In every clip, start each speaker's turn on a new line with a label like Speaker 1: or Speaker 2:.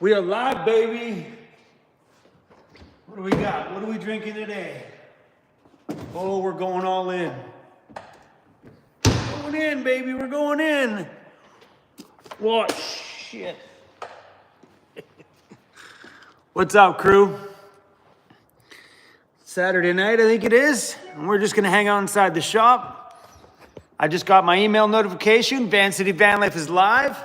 Speaker 1: We are live, baby. What do we got? What are we drinking today? Oh, we're going all in. Going in, baby. We're going in. Oh, shit. What's up, crew? Saturday night, I think it is. And we're just going to hang out inside the shop. I just got my email notification. Vancity Vanlife is live.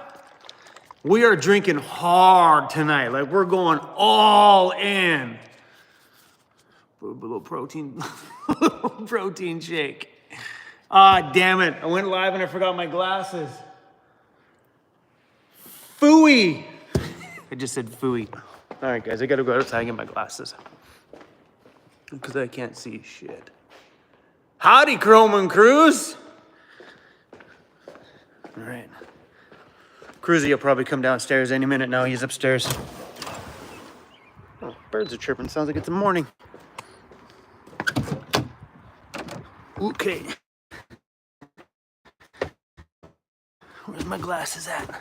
Speaker 1: We are drinking hard tonight. Like, we're going all in. A little protein, protein shake. Ah, damn it. I went live and I forgot my glasses. Phooey. I just said phooey. All right, guys, I got to go outside and get my glasses. Because I can't see shit. Howdy, Chrome and Cruz. All right. Cruzy will probably come downstairs any minute now. He's upstairs. Oh, birds are chirping. Sounds like it's the morning. Okay. Where's my glasses at?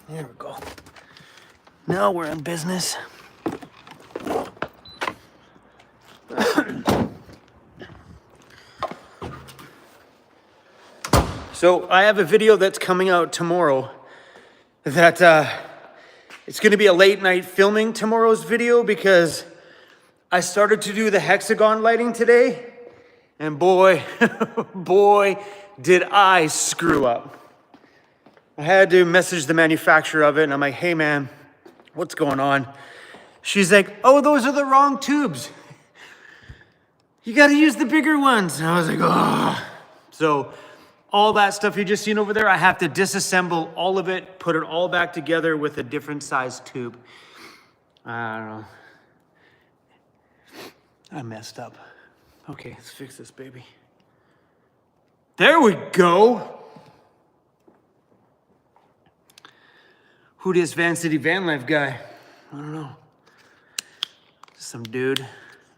Speaker 1: There we go. Now we're in business. So I have a video that's coming out tomorrow that it's going to be a late night filming tomorrow's video because I started to do the Hexagon lighting today, and boy, boy, did I screw up. I had to message the manufacturer of it, and I'm like, hey man, what's going on? She's like, oh, those are the wrong tubes. You got to use the bigger ones. And I was like, oh. So all that stuff you just seen over there, I have to disassemble all of it, put it all back together with a different size tube. I don't know. I messed up. Okay, let's fix this, baby. There we go. Who this Vancity Vanlife guy? I don't know. Some dude.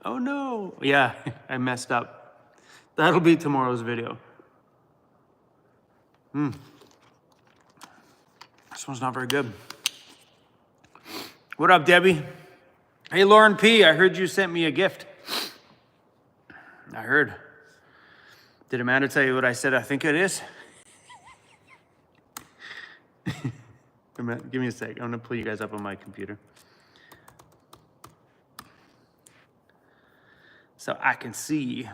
Speaker 1: Oh no. Yeah, I messed up. That'll be tomorrow's video. This one's not very good. What up, Debbie? Hey, Lauren P., I heard you sent me a gift. I heard. Did Amanda tell you what I said I think it is? Give me a sec. I'm going to pull you guys up on my computer. So I can see.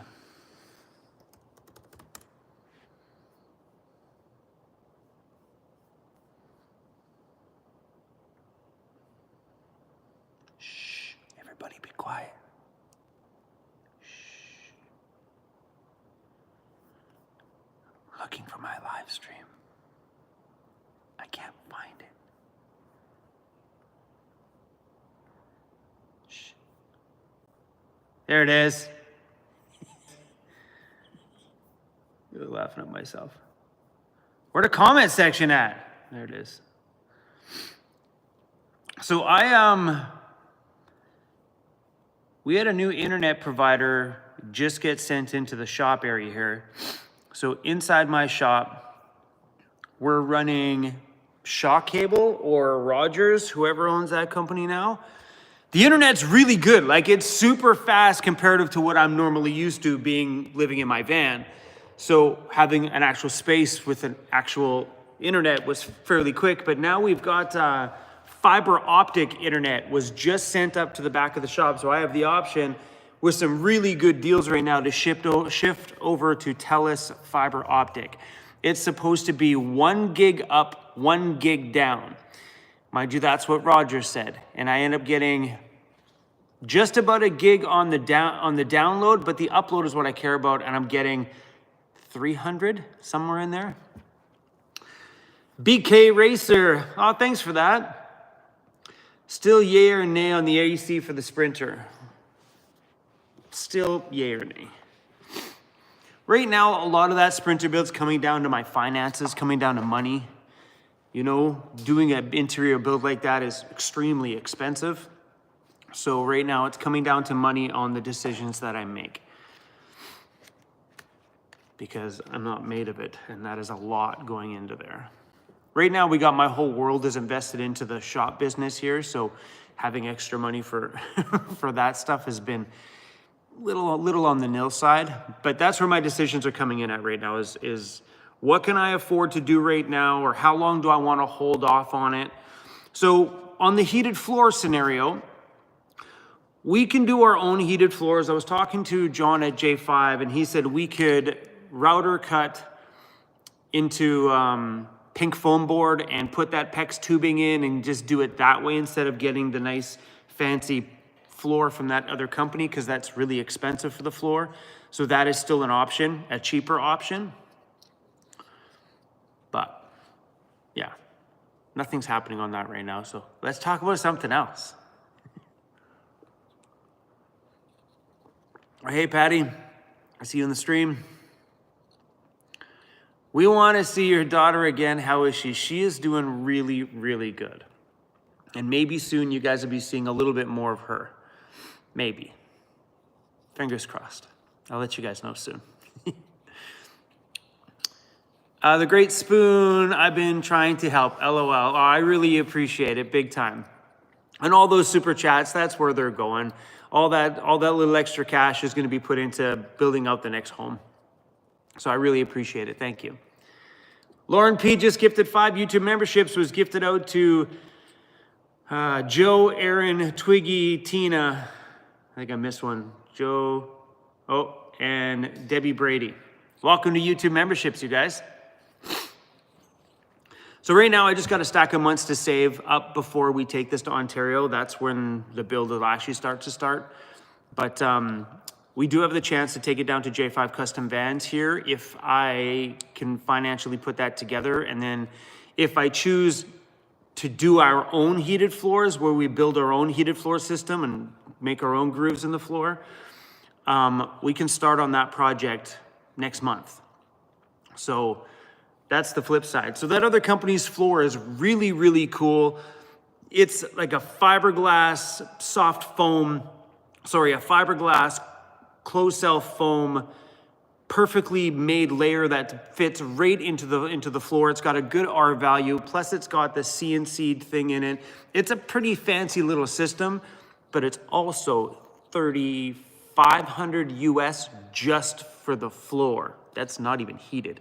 Speaker 1: Shh. Everybody be quiet. Shh. Looking for my live stream. I can't find it. Shh. There it is. Really laughing at myself. Where the comment section at? There it is. So we had a new internet provider just get sent into the shop area here. So inside my shop, we're running Shaw Cable or Rogers, whoever owns that company now. The internet's really good. Like, it's super fast comparative to what I'm normally used to living in my van. So having an actual space with an actual internet was fairly quick, but now we've got fiber optic internet was just sent up to the back of the shop. So I have the option with some really good deals right now to shift over to TELUS fiber optic. It's supposed to be 1 gig up, 1 gig down. Mind you, that's what Roger said. And I end up getting just about a gig on the download, but the upload is what I care about, and I'm getting 300, somewhere in there. BK Racer, oh, thanks for that. Still yay or nay on the AC for the Sprinter? Still yay or nay. Right now, a lot of that Sprinter build's coming down to my finances, coming down to money. You know, doing an interior build like that is extremely expensive. So right now it's coming down to money on the decisions that I make. Because I'm not made of it, and that is a lot going into there. right now we got my whole world is invested into the shop business here. So having extra money for, for that stuff has been little on the nil side, but that's where my decisions are coming in at right now is what can I afford to do right now, or how long do I want to hold off on it? So on the heated floor scenario, we can do our own heated floors. I was talking to John at J5 and he said we could router cut into pink foam board and put that PEX tubing in and just do it that way instead of getting the nice fancy floor from that other company, because that's really expensive for the floor. So that is still an option, a cheaper option. But yeah, nothing's happening on that right now. So let's talk about something else. Hey, Patty, I see you in the stream. We want to see your daughter again. How is she? She is doing really, really good. And maybe soon you guys will be seeing a little bit more of her. Maybe. Fingers crossed. I'll let you guys know soon. The Great Spoon, I've been trying to help. LOL. Oh, I really appreciate it big time. And all those super chats, that's where they're going. All that little extra cash is going to be put into building out the next home. So I really appreciate it. Thank you. Lauren P just gifted 5 YouTube memberships, was gifted out to Joe, Aaron, Twiggy, Tina. I think I missed one. Joe, and Debbie Brady. Welcome to YouTube memberships, you guys. So right now, I just got a stack of months to save up before we take this to Ontario. That's when the build will actually start. But we do have the chance to take it down to J5 Custom Vans here if I can financially put that together. And then if I choose to do our own heated floors, where we build our own heated floor system and make our own grooves in the floor, we can start on that project next month. So that's the flip side. So that other company's floor is really, really cool. It's like a fiberglass closed cell foam, perfectly made layer that fits right into the floor. It's got a good R value, plus it's got the CNC thing in it. It's a pretty fancy little system, but it's also $3,500 US just for the floor. That's not even heated.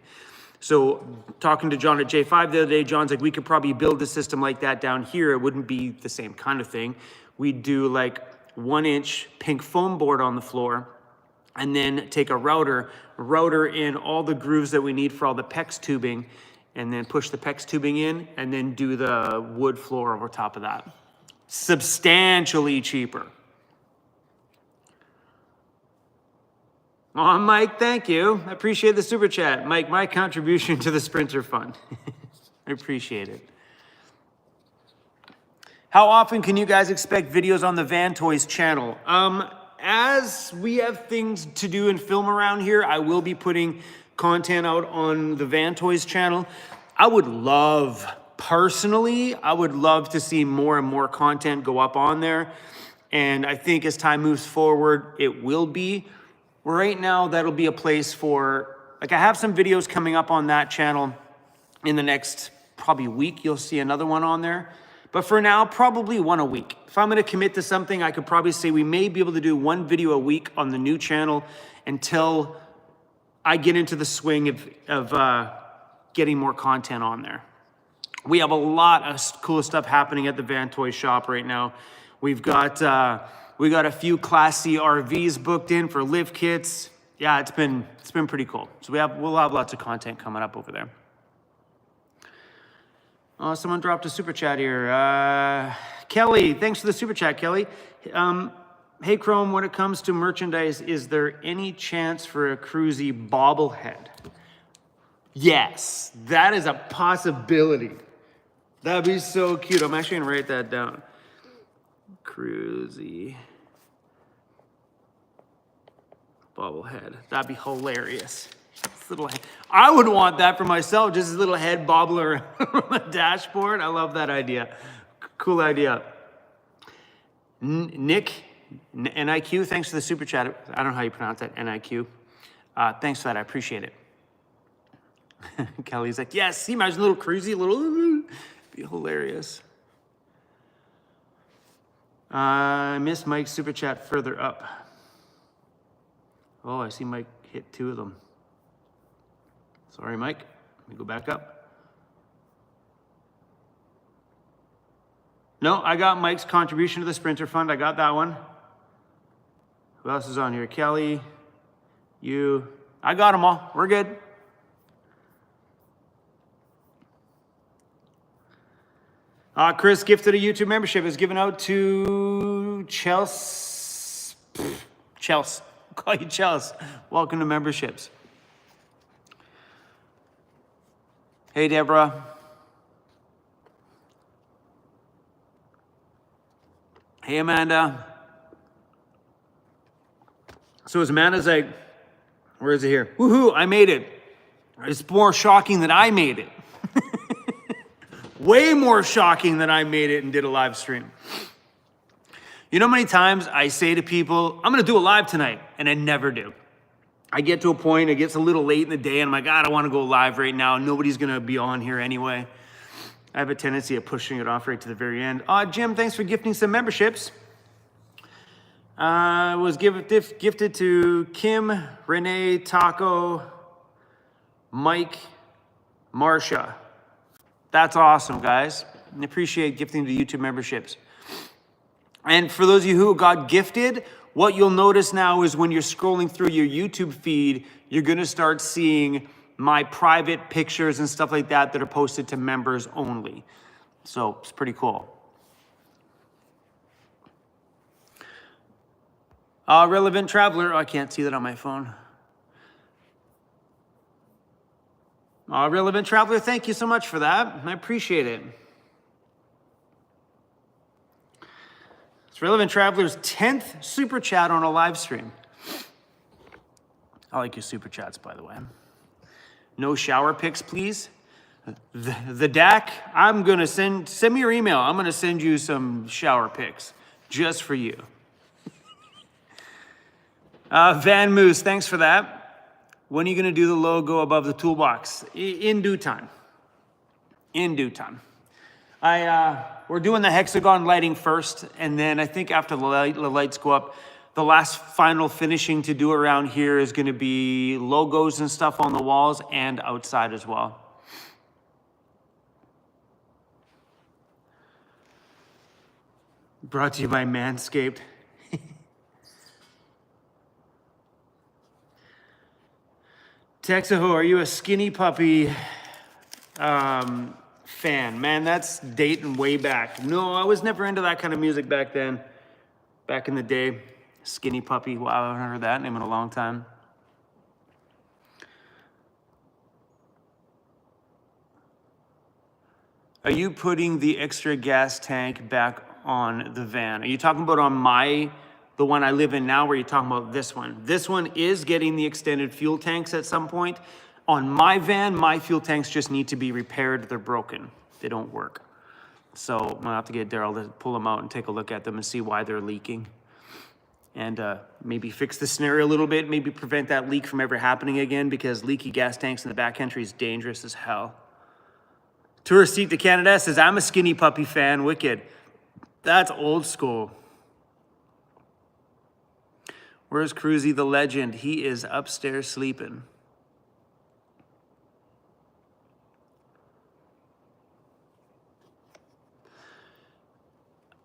Speaker 1: So talking to John at J5 the other day, John's like, we could probably build a system like that down here. It wouldn't be the same kind of thing. We'd do like 1-inch pink foam board on the floor, and then take a router in all the grooves that we need for all the PEX tubing, and then push the PEX tubing in, and then do the wood floor over top of that. Substantially cheaper. Oh, Mike, thank you. I appreciate the super chat. Mike, my contribution to the Sprinter Fund. I appreciate it. How often can you guys expect videos on the Van Toys channel? As we have things to do and film around here, I will be putting content out on the Van Toys channel. Personally, I would love to see more and more content go up on there. And I think as time moves forward, it will be. Right now, that'll be a place for, like, I have some videos coming up on that channel in the next probably week. You'll see another one on there. But for now, probably one a week. If I'm going to commit to something, I could probably say we may be able to do 1 video a week on the new channel until I get into the swing of getting more content on there. We have a lot of cool stuff happening at the Van Toy shop right now. We've got a few Class C RVs booked in for lift kits. Yeah, it's been pretty cool. So we'll have lots of content coming up over there. Oh, someone dropped a super chat here. Kelly, thanks for the super chat, Kelly. Hey, Chrome, when it comes to merchandise, is there any chance for a Cruzy bobblehead? Yes, that is a possibility. That'd be so cute. I'm actually gonna write that down. Cruzy bobblehead. That'd be hilarious. Little head. I would want that for myself, just a little head bobbler on the dashboard. I love that idea. Cool idea. Nick, NIQ, thanks for the super chat. I don't know how you pronounce that, NIQ. Thanks for that, I appreciate it. Kelly's like, yes, imagine a little crazy, little, be hilarious. I missed Mike's super chat further up. Oh, I see Mike hit 2 of them. Sorry, Mike. Let me go back up. No, I got Mike's contribution to the Sprinter Fund. I got that one. Who else is on here? Kelly, you. I got them all. We're good. Chris gifted a YouTube membership. Is given out to Chelsea. Chelsea. Call you Chelsea. Welcome to memberships. Hey, Deborah. Hey, Amanda. So as Amanda's like, where is it here? Woohoo, I made it. It's more shocking that I made it. Way more shocking that I made it and did a live stream. You know how many times I say to people, I'm going to do a live tonight, and I never do. I get to a point, it gets a little late in the day, and I'm like, God, I want to go live right now. Nobody's going to be on here anyway. I have a tendency of pushing it off right to the very end. Jim, thanks for gifting some memberships. Was gifted to Kim, Renee, Taco, Mike, Marsha. That's awesome, guys. I appreciate gifting to YouTube memberships. And for those of you who got gifted, what you'll notice now is when you're scrolling through your YouTube feed, you're going to start seeing my private pictures and stuff like that that are posted to members only. So it's pretty cool. Relevant Traveler. Oh, I can't see that on my phone. Relevant Traveler, thank you so much for that. I appreciate it. It's Relevant Traveler's 10th super chat on a live stream. I like your super chats, by the way. No shower pics, please. The DAC, I'm going to send me your email. I'm going to send you some shower pics just for you. Van Moose, thanks for that. When are you going to do the logo above the toolbox? In due time. In due time. We're doing the hexagon lighting first, and then I think after the lights go up, the last final finishing to do around here is going to be logos and stuff on the walls and outside as well. Brought to you by Manscaped. Texaho, are you a Skinny Puppy fan? Man, that's dating way back. No, I was never into that kind of music back then. Back in the day. Skinny Puppy. Wow, I haven't heard that name in a long time. Are you putting the extra gas tank back on the van? Are you talking about on the one I live in now, or are you talking about this one? This one is getting the extended fuel tanks at some point. On my van, my fuel tanks just need to be repaired. They're broken. They don't work. So I'm gonna have to get Daryl to pull them out and take a look at them and see why they're leaking. And maybe fix the scenario a little bit, maybe prevent that leak from ever happening again, because leaky gas tanks in the backcountry is dangerous as hell. Tourist Seat to Canada says, I'm a Skinny Puppy fan, wicked. That's old school. Where's Cruzy the legend? He is upstairs sleeping.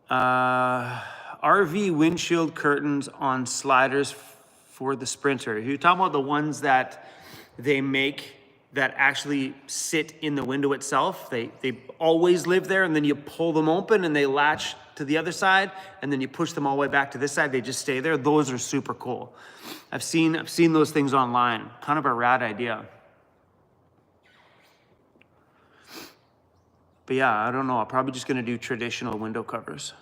Speaker 1: RV windshield curtains on sliders for the Sprinter. You're talking about the ones that they make that actually sit in the window itself. They always live there, and then you pull them open and they latch to the other side, and then you push them all the way back to this side. They just stay there. Those are super cool. I've seen those things online. Kind of a rad idea. But yeah, I don't know. I'm probably just gonna do traditional window covers.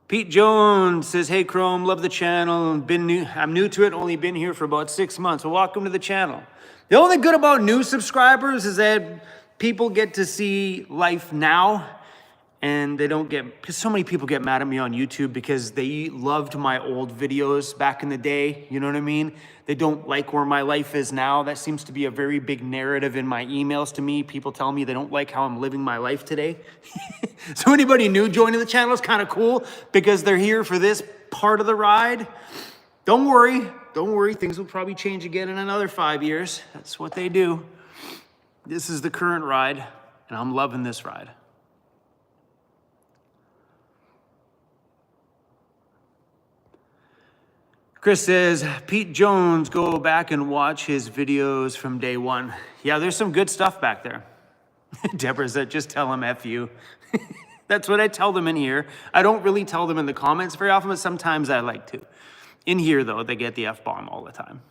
Speaker 1: Pete Jones says, hey Chrome, love the channel. I'm new to it, only been here for about 6 months. Well, welcome to the channel. The only good about new subscribers is that people get to see life now, and they don't get, because so many people get mad at me on YouTube because they loved my old videos back in the day, you know what I mean? They don't like where my life is now. That seems to be a very big narrative in my emails to me. People tell me they don't like how I'm living my life today. So anybody new joining the channel is kind of cool because they're here for this part of the ride. Don't worry, things will probably change again in another 5 years. That's what they do. This is the current ride, and I'm loving this ride. Chris says, Pete Jones, go back and watch his videos from day one. Yeah, there's some good stuff back there. Deborah said, just tell him F you. That's what I tell them in here. I don't really tell them in the comments very often, but sometimes I like to. In here, though, they get the F-bomb all the time.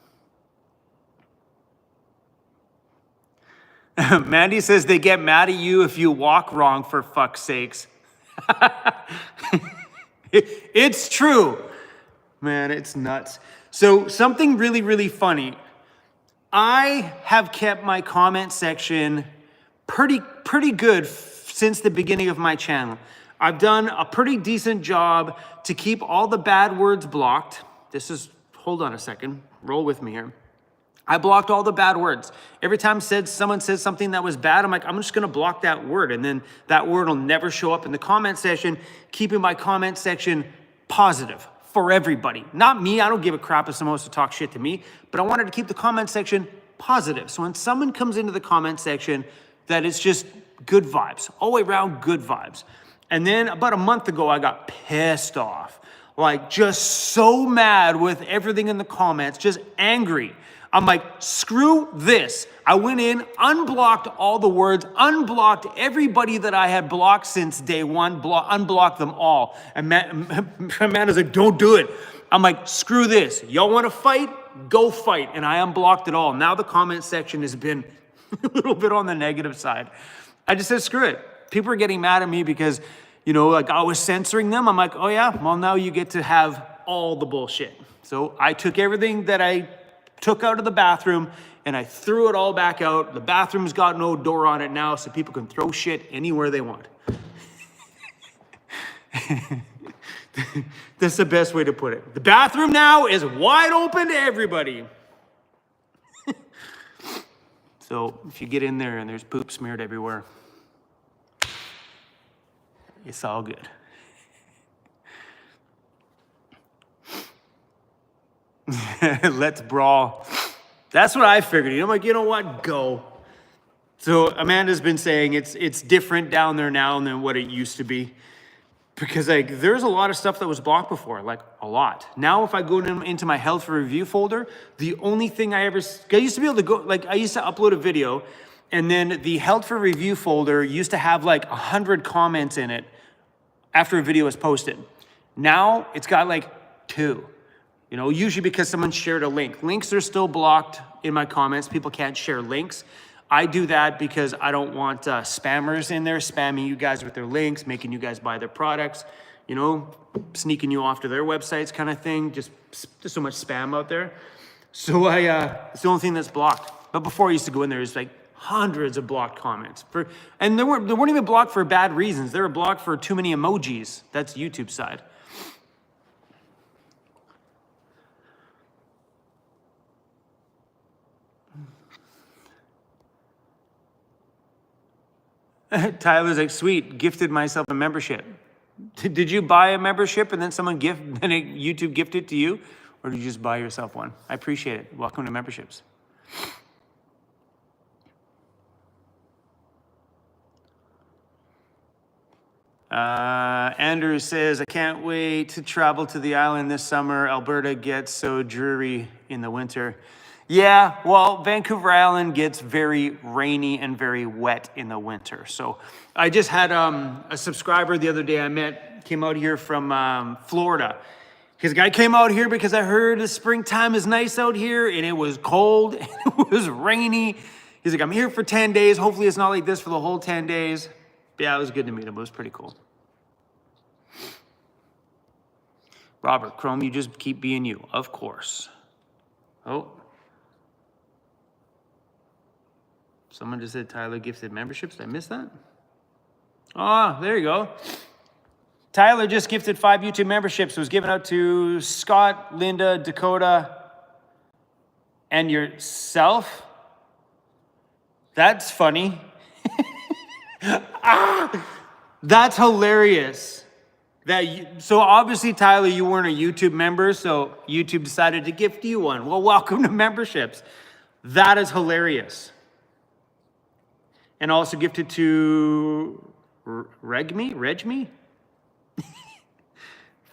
Speaker 1: Mandy says, they get mad at you if you walk wrong, for fuck's sakes. It's true. Man, it's nuts. So something really, really funny. I have kept my comment section pretty good since the beginning of my channel. I've done a pretty decent job to keep all the bad words blocked. Hold on a second, roll with me here. I blocked all the bad words. Every time someone says something that was bad, I'm like, I'm just gonna block that word, and then that word will never show up in the comment section, keeping my comment section positive for everybody. Not me, I don't give a crap if someone wants to talk shit to me, but I wanted to keep the comment section positive. So when someone comes into the comment section, that it's just good vibes, all the way around good vibes. And then about a month ago, I got pissed off, like just so mad with everything in the comments, just angry. I'm like, screw this. I went in, unblocked all the words, unblocked everybody that I had blocked since day one, unblocked them all. And Amanda's like, don't do it. I'm like, screw this. Y'all want to fight? Go fight. And I unblocked it all. Now the comment section has been a little bit on the negative side. I just said, screw it. People are getting mad at me because, you know, like I was censoring them. I'm like, oh yeah, well now you get to have all the bullshit. So I took everything that I took out of the bathroom and I threw it all back out. The bathroom's got no door on it now, so people can throw shit anywhere they want. That's the best way to put it. The bathroom now is wide open to everybody. So if you get in there and there's poop smeared everywhere, it's all good. Let's brawl. That's what I figured. I'm like, you know what? Go. So Amanda's been saying it's different down there now than what it used to be. Because like there's a lot of stuff that was blocked before, like a lot. Now if I go into my health for review folder, the only thing I used to be able to go, like I used to upload a video and then the health for review folder used to have like 100 comments in it after a video was posted. Now it's got like 2. You know, usually because someone shared a link. Links are still blocked in my comments. People can't share links. I do that because I don't want spammers in there spamming you guys with their links, making you guys buy their products, you know, sneaking you off to their websites kind of thing. Just so much spam out there. So it's the only thing that's blocked. But before I used to go in there, there's like hundreds of blocked comments. And they weren't even blocked for bad reasons. They were blocked for too many emojis. That's YouTube side. Tyler's like, sweet, gifted myself a membership. Did you buy a membership and then YouTube gifted to you? Or did you just buy yourself one? I appreciate it. Welcome to memberships. Andrew says, I can't wait to travel to the island this summer. Alberta gets so dreary in the winter. Yeah, well, Vancouver Island gets very rainy and very wet in the winter. So I just had a subscriber the other day I met, came out here from Florida. His guy came out here because I heard the springtime is nice out here and it was cold and it was rainy. He's like, I'm here for 10 days. Hopefully it's not like this for the whole 10 days. Yeah, it was good to meet him. It was pretty cool. Robert, Chrome, you just keep being you. Of course. Oh. Someone just said Tyler gifted memberships. Did I miss that? Oh, there you go. Tyler just gifted 5 YouTube memberships. It was given out to Scott, Linda, Dakota, and yourself. That's funny. That's hilarious. So obviously, Tyler, you weren't a YouTube member, so YouTube decided to gift you one. Well, welcome to memberships. That is hilarious. And also gifted to Regme?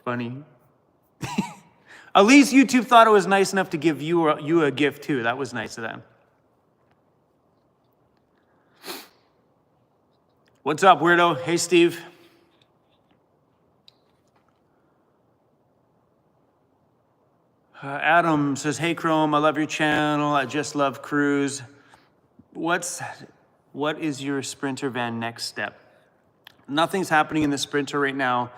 Speaker 1: Funny. At least YouTube thought it was nice enough to give you a gift too. That was nice of them. What's up, weirdo? Hey, Steve. Adam says, hey, Chrome, I love your channel. I just love cruise. What is your Sprinter van next step? Nothing's happening in the Sprinter right now.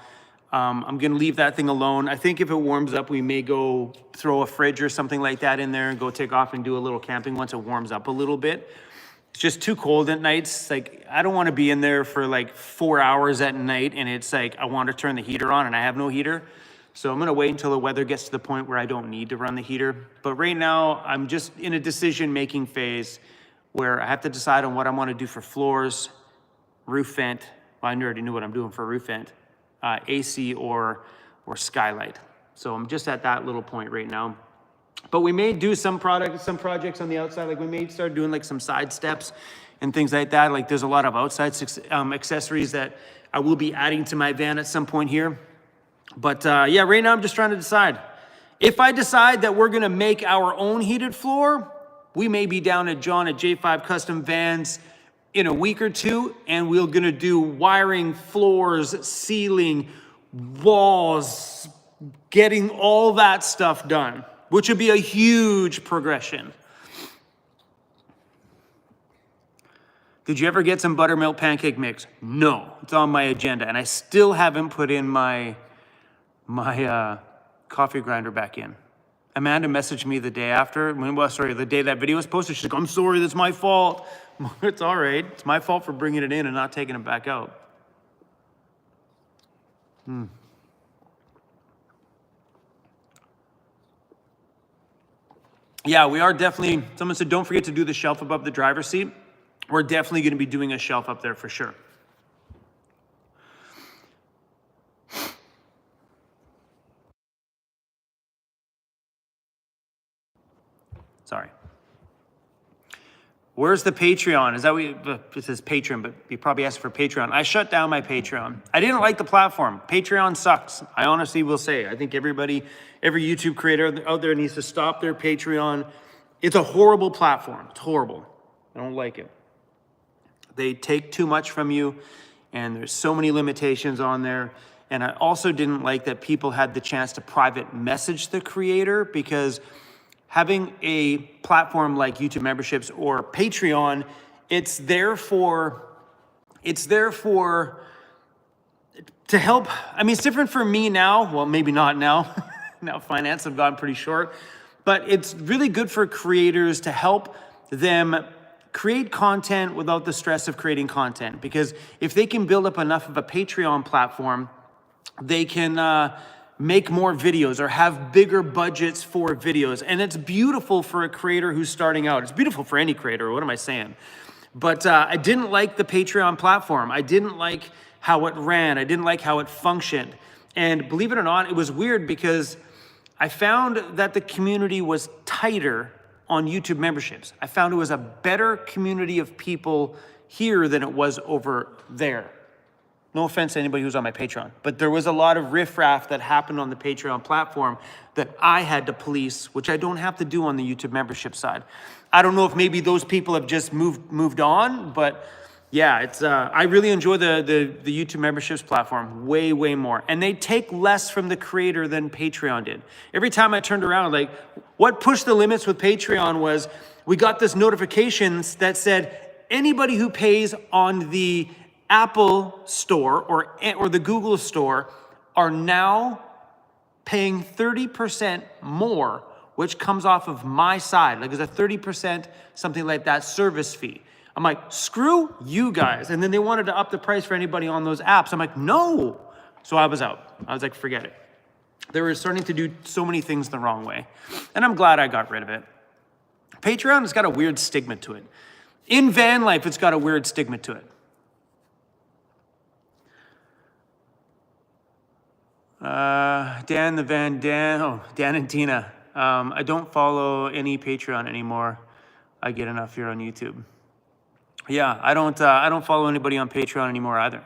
Speaker 1: I'm gonna leave that thing alone. I think if it warms up, we may go throw a fridge or something like that in there and go take off and do a little camping once it warms up a little bit. It's just too cold at nights. Like, I don't want to be in there for like 4 hours at night and it's like I want to turn the heater on and I have no heater. So I'm going to wait until the weather gets to the point where I don't need to run the heater. But right now, I'm just in a decision-making phase where I have to decide on what I want to do for floors, roof vent. Well, I already knew what I'm doing for roof vent, AC or skylight. So I'm just at that little point right now. But we may do some projects on the outside. Like we may start doing like some side steps and things like that. Like there's a lot of outside accessories that I will be adding to my van at some point here. But yeah, right now I'm just trying to decide. If I decide that we're gonna make our own heated floor, we may be down at John at J5 Custom Vans in a week or two, and we're gonna do wiring, floors, ceiling, walls, getting all that stuff done, which would be a huge progression. Did you ever get some buttermilk pancake mix? No, it's on my agenda, and I still haven't put in my coffee grinder back in. Amanda messaged me the day after, the day that video was posted. She's like, I'm sorry, that's my fault. It's all right. It's my fault for bringing it in and not taking it back out. Yeah, we are definitely, someone said, don't forget to do the shelf above the driver's seat. We're definitely going to be doing a shelf up there for sure. Sorry. Where's the Patreon? Is that what it says Patreon, but you probably asked for Patreon. I shut down my Patreon. I didn't like the platform. Patreon sucks. I honestly will say. I think every YouTube creator out there needs to stop their Patreon. It's a horrible platform. It's horrible. I don't like it. They take too much from you, and there's so many limitations on there. And I also didn't like that people had the chance to private message the creator, because having a platform like YouTube memberships or Patreon, it's there to help. I mean, it's different for me now. Well, maybe not now. Now finance have gotten pretty short, but it's really good for creators to help them create content without the stress of creating content. Because if they can build up enough of a Patreon platform, they can make more videos or have bigger budgets for videos. And it's beautiful for a creator who's starting out. It's beautiful for any creator. What am I saying? But I didn't like the Patreon platform. I didn't like how it ran. I didn't like how it functioned. And believe it or not, it was weird because I found that the community was tighter on YouTube memberships. I found it was a better community of people here than it was over there. No offense to anybody who's on my Patreon, but there was a lot of riffraff that happened on the Patreon platform that I had to police, which I don't have to do on the YouTube membership side. I don't know if maybe those people have just moved on, but yeah, it's I really enjoy the YouTube memberships platform way more, and they take less from the creator than Patreon did. Every time I turned around, like what pushed the limits with Patreon was we got this notifications that said anybody who pays on the Apple store or the Google store are now paying 30% more, which comes off of my side. Like there's a 30%, something like that, service fee. I'm like, screw you guys. And then they wanted to up the price for anybody on those apps. I'm like, no. So I was out. I was like, forget it. They were starting to do so many things the wrong way. And I'm glad I got rid of it. Patreon has got a weird stigma to it. In van life, it's got a weird stigma to it. Dan and Tina. I don't follow any Patreon anymore. I get enough here on YouTube. Yeah, I don't follow anybody on Patreon anymore either.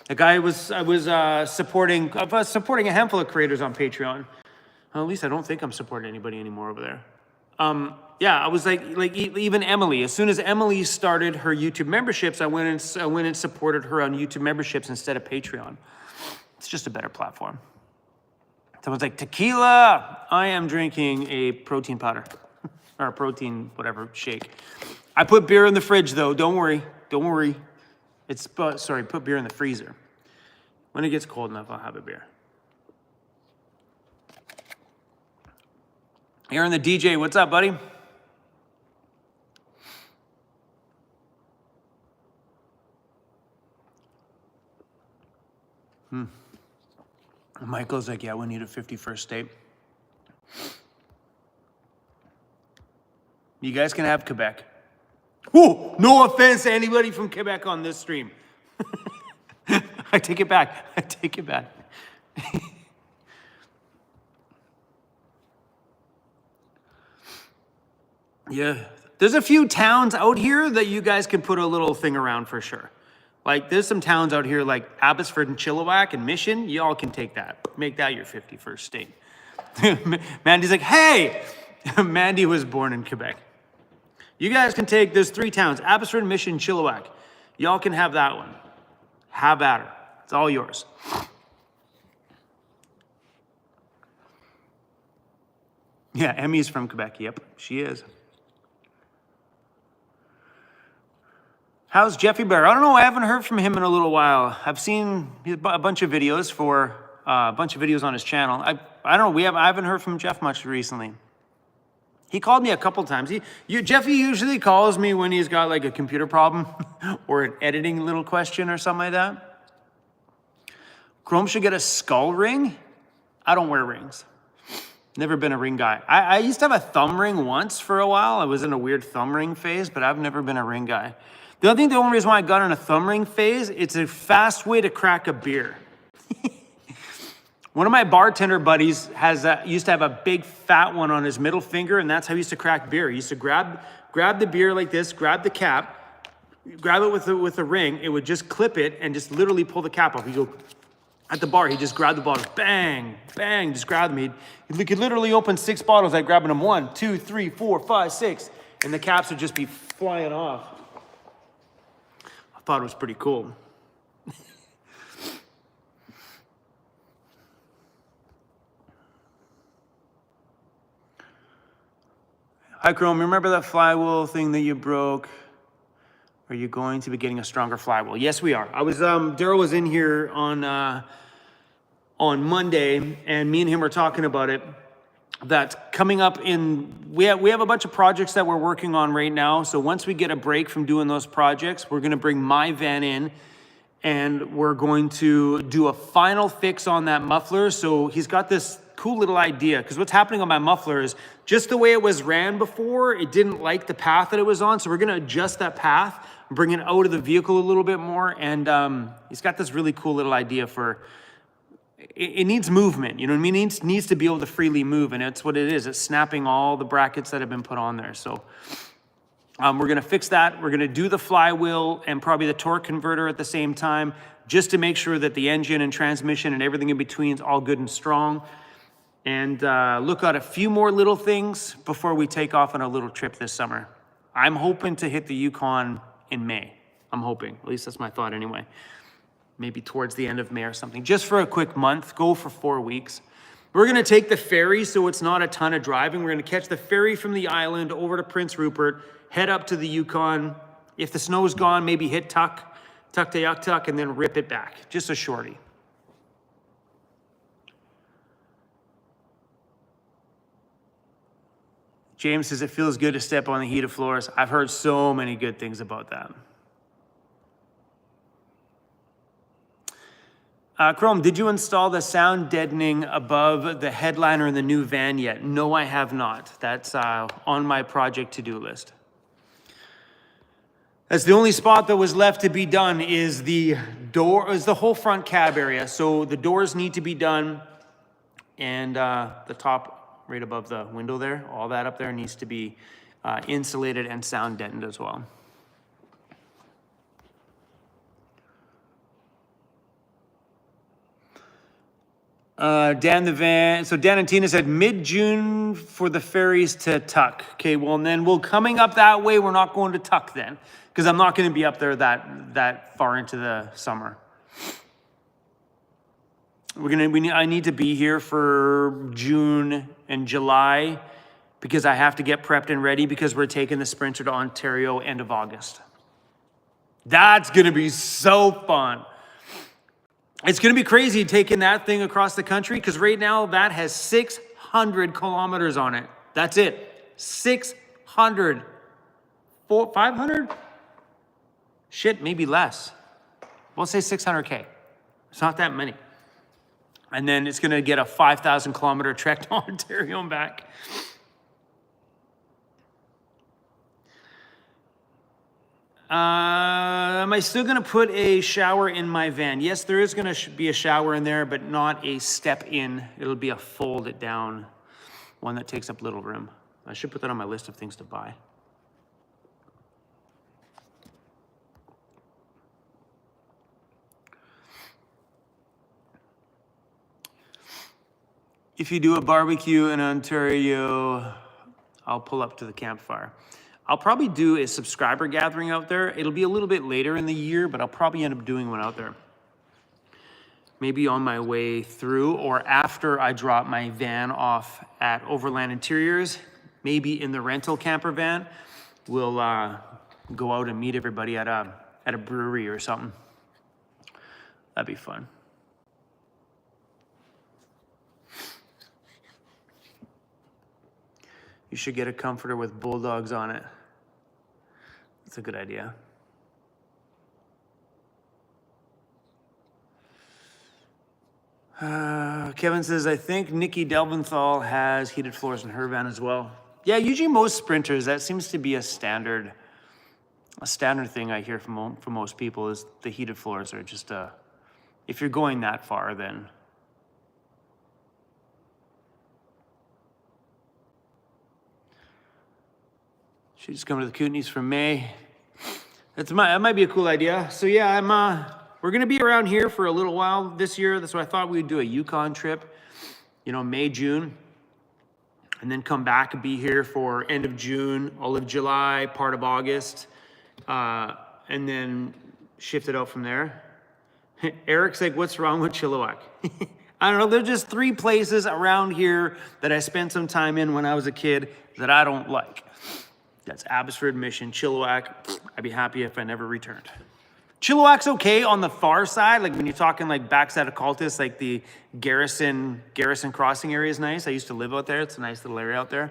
Speaker 1: The guy I was supporting a handful of creators on Patreon. Well, at least I don't think I'm supporting anybody anymore over there. Yeah, I was like even Emily. As soon as Emily started her YouTube memberships, I went and supported her on YouTube memberships instead of Patreon. It's just a better platform. Someone's like, tequila. I am drinking a protein powder or a protein whatever shake. I put beer in the fridge though. Don't worry. Don't worry. Put beer in the freezer. When it gets cold enough, I'll have a beer. Aaron the DJ, what's up, buddy? Michael's like, yeah, we need a 51st state. You guys can have Quebec. Whoa, no offense to anybody from Quebec on this stream. I take it back. I take it back. Yeah, there's a few towns out here that you guys can put a little thing around for sure. Like there's some towns out here like Abbotsford and Chilliwack and Mission. Y'all can take that. Make that your 51st state. Mandy's like, hey, Mandy was born in Quebec. You guys can take, there's 3 towns, Abbotsford, Mission, Chilliwack. Y'all can have that one. Have at her. It's all yours. Yeah, Emmy's from Quebec. Yep, she is. How's Jeffy Bear? I don't know. I haven't heard from him in a little while. I've seen a bunch of videos on his channel. I don't know. I haven't heard from Jeff much recently. He called me a couple times. Jeffy usually calls me when he's got like a computer problem or an editing little question or something like that. Chrome should get a skull ring. I don't wear rings. Never been a ring guy. I used to have a thumb ring once for a while. I was in a weird thumb ring phase, but I've never been a ring guy. The only reason why I got in a thumb ring phase, it's a fast way to crack a beer. One of my bartender buddies used to have a big fat one on his middle finger, and that's how he used to crack beer. He used to grab the beer like this, grab the cap, grab it with a ring. It would just clip it and just literally pull the cap off. He'd go at the bar. He just grabbed the bottle, bang, bang, just grabbed them. He could literally open 6 bottles like grabbing them 1, 2, 3, 4, 5, 6, and the caps would just be flying off. I thought it was pretty cool. Hi, Chrome. Remember that flywheel thing that you broke? Are you going to be getting a stronger flywheel? Yes, we are. Daryl was in here on Monday, and me and him were talking about it. That's coming up we have a bunch of projects that we're working on right now. So once we get a break from doing those projects, we're going to bring my van in, and we're going to do a final fix on that muffler. So he's got this cool little idea, because what's happening on my muffler is just the way it was ran before, it didn't like the path that it was on. So we're going to adjust that path, bring it out of the vehicle a little bit more. And he's got this really cool little idea for, it needs movement, you know what I mean? It needs to be able to freely move, and that's what it is. It's snapping all the brackets that have been put on there. So we're going to fix that. We're going to do the flywheel and probably the torque converter at the same time, just to make sure that the engine and transmission and everything in between is all good and strong. And look at a few more little things before we take off on a little trip this summer. I'm hoping to hit the Yukon in May. I'm hoping. At least that's my thought anyway. Maybe towards the end of May or something. Just for a quick month. Go for 4 weeks. We're going to take the ferry, so it's not a ton of driving. We're going to catch the ferry from the island over to Prince Rupert, head up to the Yukon. If the snow's gone, maybe hit Tuk to Yuktuk, and then rip it back. Just a shorty. James says it feels good to step on the heated floors. I've heard so many good things about that. Chrome, did you install the sound deadening above the headliner in the new van yet? No, I have not. That's on my project to-do list. That's the only spot that was left to be done is the door, is the whole front cab area. So the doors need to be done, and the top right above the window there, all that up there needs to be insulated and sound deadened as well. Dan and Tina said mid-June for the ferries to Tuck. Okay, well, and then coming up that way, we're not going to Tuck then, because I'm not going to be up there that far into the summer. I need to be here for June and July because I have to get prepped and ready because we're taking the Sprinter to Ontario end of August. That's going to be so fun. It's going to be crazy taking that thing across the country because right now that has 600 kilometers on it. That's it. 600. 500? Shit, maybe less. We'll say 600K. It's not that many. And then it's going to get a 5,000 kilometer trek to Ontario and back. Am I still going to put a shower in my van? Yes, there is going to be a shower in there, but not a step in. It'll be a fold it down one that takes up little room. I should put that on my list of things to buy. If you do a barbecue in Ontario, I'll pull up to the campfire. I'll probably do a subscriber gathering out there. It'll be a little bit later in the year, but I'll probably end up doing one out there. Maybe on my way through or after I drop my van off at Overland Interiors, maybe in the rental camper van, we'll go out and meet everybody at a brewery or something. That'd be fun. You should get a comforter with bulldogs on it. That's a good idea. Kevin says, I think Nikki Delventhal has heated floors in her van as well. Yeah, usually most Sprinters, that seems to be a standard thing I hear from most people is the heated floors are just if you're going that far, then. She's coming to the Kootenays from May. That might be a cool idea. So yeah, we're gonna be around here for a little while this year. That's why I thought we'd do a Yukon trip, May, June, and then come back and be here for end of June, all of July, part of August, and then shift it out from there. Eric's like, what's wrong with Chilliwack? I don't know, there's just 3 places around here that I spent some time in when I was a kid that I don't like. That's Abbotsford, Mission, Chilliwack. I'd be happy if I never returned. Chilliwack's okay on the far side, like when you're talking like backside of Cultus, like the Garrison Crossing area is nice. I used to live out there. It's a nice little area out there.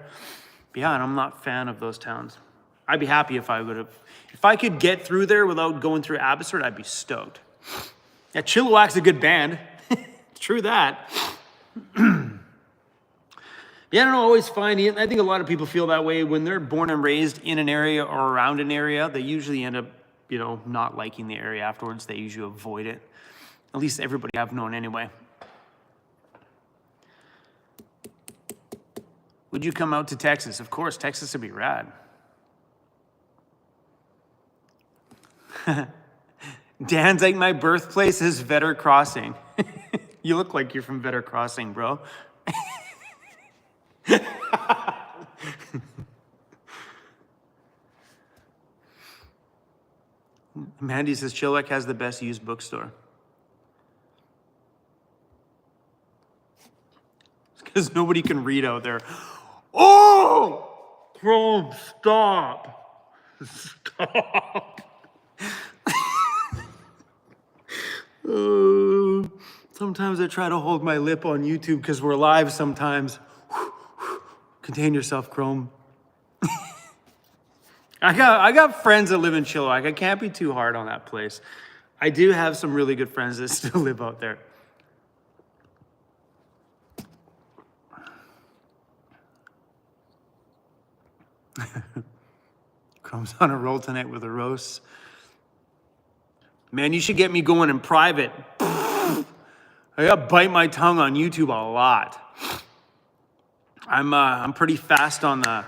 Speaker 1: But yeah, and I'm not a fan of those towns. I'd be happy if I could get through there without going through Abbotsford, I'd be stoked. Yeah, Chilliwack's a good band. True that. Yeah, I don't always find, I think a lot of people feel that way when they're born and raised in an area or around an area. They usually end up, not liking the area afterwards. They usually avoid it. At least everybody I've known anyway. Would you come out to Texas? Of course, Texas would be rad. Dan's like, my birthplace is Vetter Crossing. You look like you're from Vetter Crossing, bro. Mandy says Chilliwack has the best used bookstore. It's because nobody can read out there. Oh! Chrome, stop. Stop. Sometimes I try to hold my lip on YouTube because we're live sometimes. Contain yourself, Chrome. I got friends that live in Chilliwack. I can't be too hard on that place. I do have some really good friends that still live out there. Chrome's on a roll tonight with a roast. Man, you should get me going in private. I gotta bite my tongue on YouTube a lot. I'm pretty fast on the.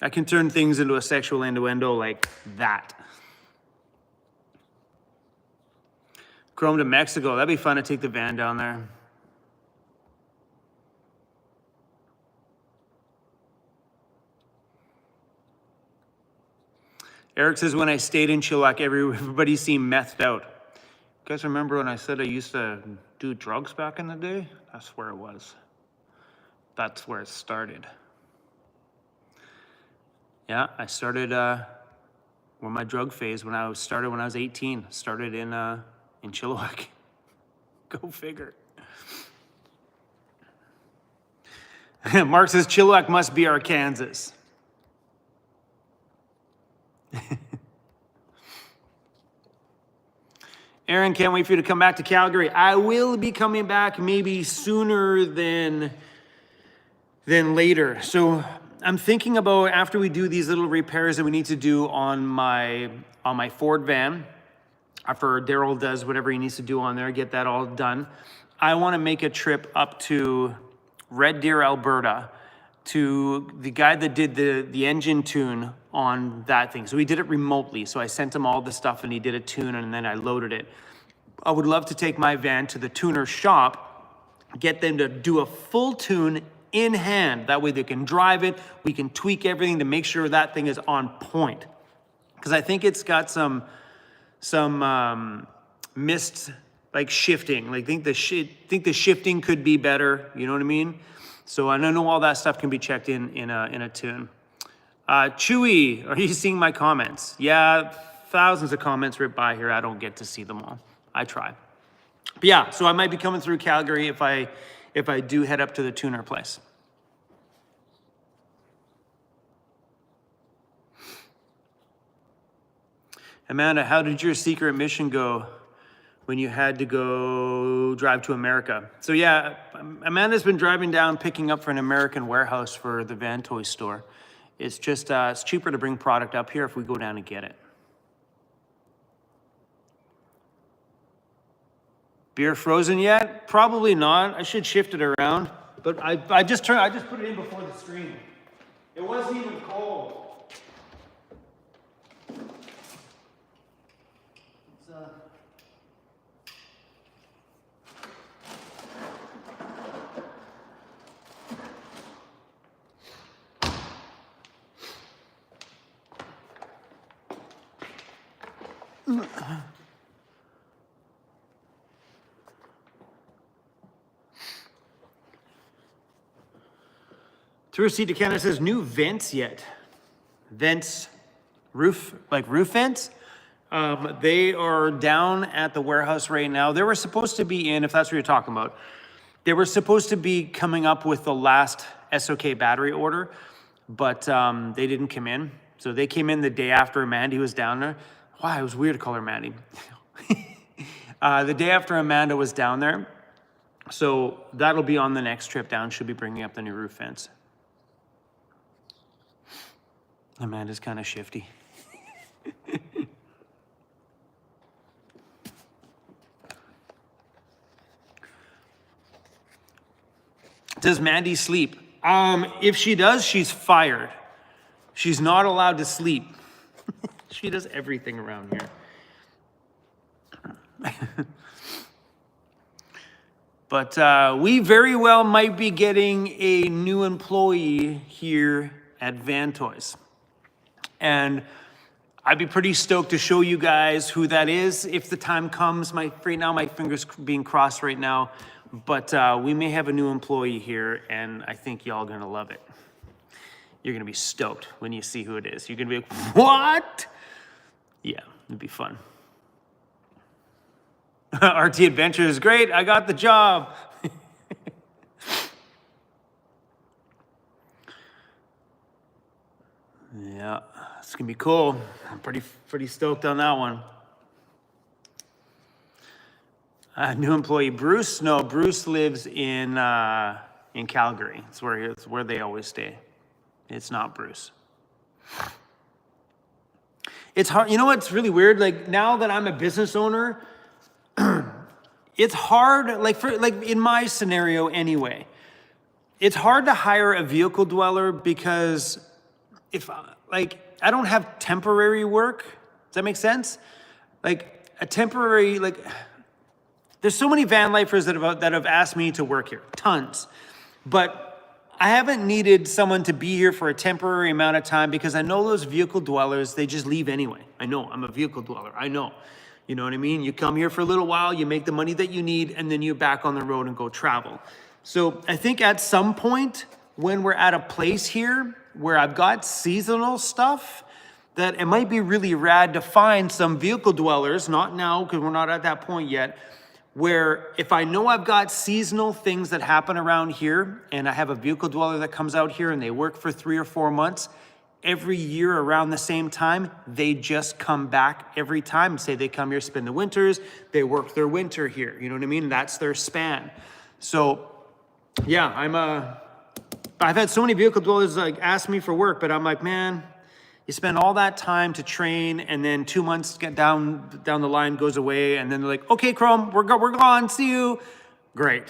Speaker 1: I can turn things into a sexual innuendo like that. Chrome to Mexico. That'd be fun to take the van down there. Eric says, when I stayed in Chilliwack, everybody seemed methed out. You guys remember when I said I used to do drugs back in the day? That's where it was. That's where it started. Yeah, I started when my drug phase when I was 18. Started in Chilliwack. Go figure. Mark says Chilliwack must be our Kansas. Aaron, can't wait for you to come back to Calgary. I will be coming back maybe sooner than later. So I'm thinking about after we do these little repairs that we need to do on my Ford van, after Daryl does whatever he needs to do on there, get that all done. I want to make a trip up to Red Deer, Alberta, to the guy that did the engine tune on that thing. So he did it remotely. So I sent him all the stuff and he did a tune and then I loaded it. I would love to take my van to the tuner shop, get them to do a full tune in hand. That way they can drive it. We can tweak everything to make sure that thing is on point. Because I think it's got some missed like shifting. Like think the shifting could be better. You know what I mean? So I know all that stuff can be checked in a tune. Chewy, are you seeing my comments? Yeah, thousands of comments right by here. I don't get to see them all. I try. But yeah, so I might be coming through Calgary if I do head up to the tuner place. Amanda, how did your secret mission go when you had to go drive to America? So yeah, Amanda's been driving down, picking up for an American warehouse for the Van Toy store. It's just, it's cheaper to bring product up here if we go down and get it. Beer frozen yet? Probably not. I should shift it around. But I just put it in before the stream. It wasn't even cold. Through seat to Canada says new vents yet. Vents, roof vents. They are down at the warehouse right now. They were supposed to be in, if that's what you're talking about, they were supposed to be coming up with the last SOK battery order, but they didn't come in. So they came in the day after Mandy was down there. Wow, it was weird to call her Mandy. The day after Amanda was down there. So that'll be on the next trip down. Should be bringing up the new roof vents. Amanda's kind of shifty. Does Mandy sleep? If she does, she's fired. She's not allowed to sleep. She does everything around here. But we very well might be getting a new employee here at Van Toys. And I'd be pretty stoked to show you guys who that is if the time comes. Right now, my fingers being crossed right now. But we may have a new employee here, and I think y'all gonna love it. You're gonna be stoked when you see who it is. You're gonna be like, what? Yeah, it'd be fun. RT Adventure is great. I got the job. Yeah, it's gonna be cool. I'm pretty stoked on that one. New employee, Bruce. No, Bruce lives in Calgary. It's where they always stay. It's not Bruce. It's hard. You know what's really weird? Like now that I'm a business owner, it's hard. Like in my scenario anyway, it's hard to hire a vehicle dweller because if I don't have temporary work. Does that make sense? Like a temporary there's so many van lifers that have asked me to work here, tons, but I haven't needed someone to be here for a temporary amount of time because I know those vehicle dwellers, they just leave anyway. I know, I'm a vehicle dweller. I know. You know what I mean? You come here for a little while, you make the money that you need, and then you're back on the road and go travel. So I think at some point when we're at a place here where I've got seasonal stuff, that it might be really rad to find some vehicle dwellers, not now because we're not at that point yet, where if I know I've got seasonal things that happen around here and I have a vehicle dweller that comes out here and they work for 3 or 4 months, every year around the same time, they just come back every time. Say they come here, spend the winters, they work their winter here. You know what I mean? That's their span. So yeah, I've had so many vehicle dwellers ask me for work, but I'm like, man, you spend all that time to train, and then 2 months get down the line goes away, and then they're like, okay, Chrome, we're gone, see you. Great.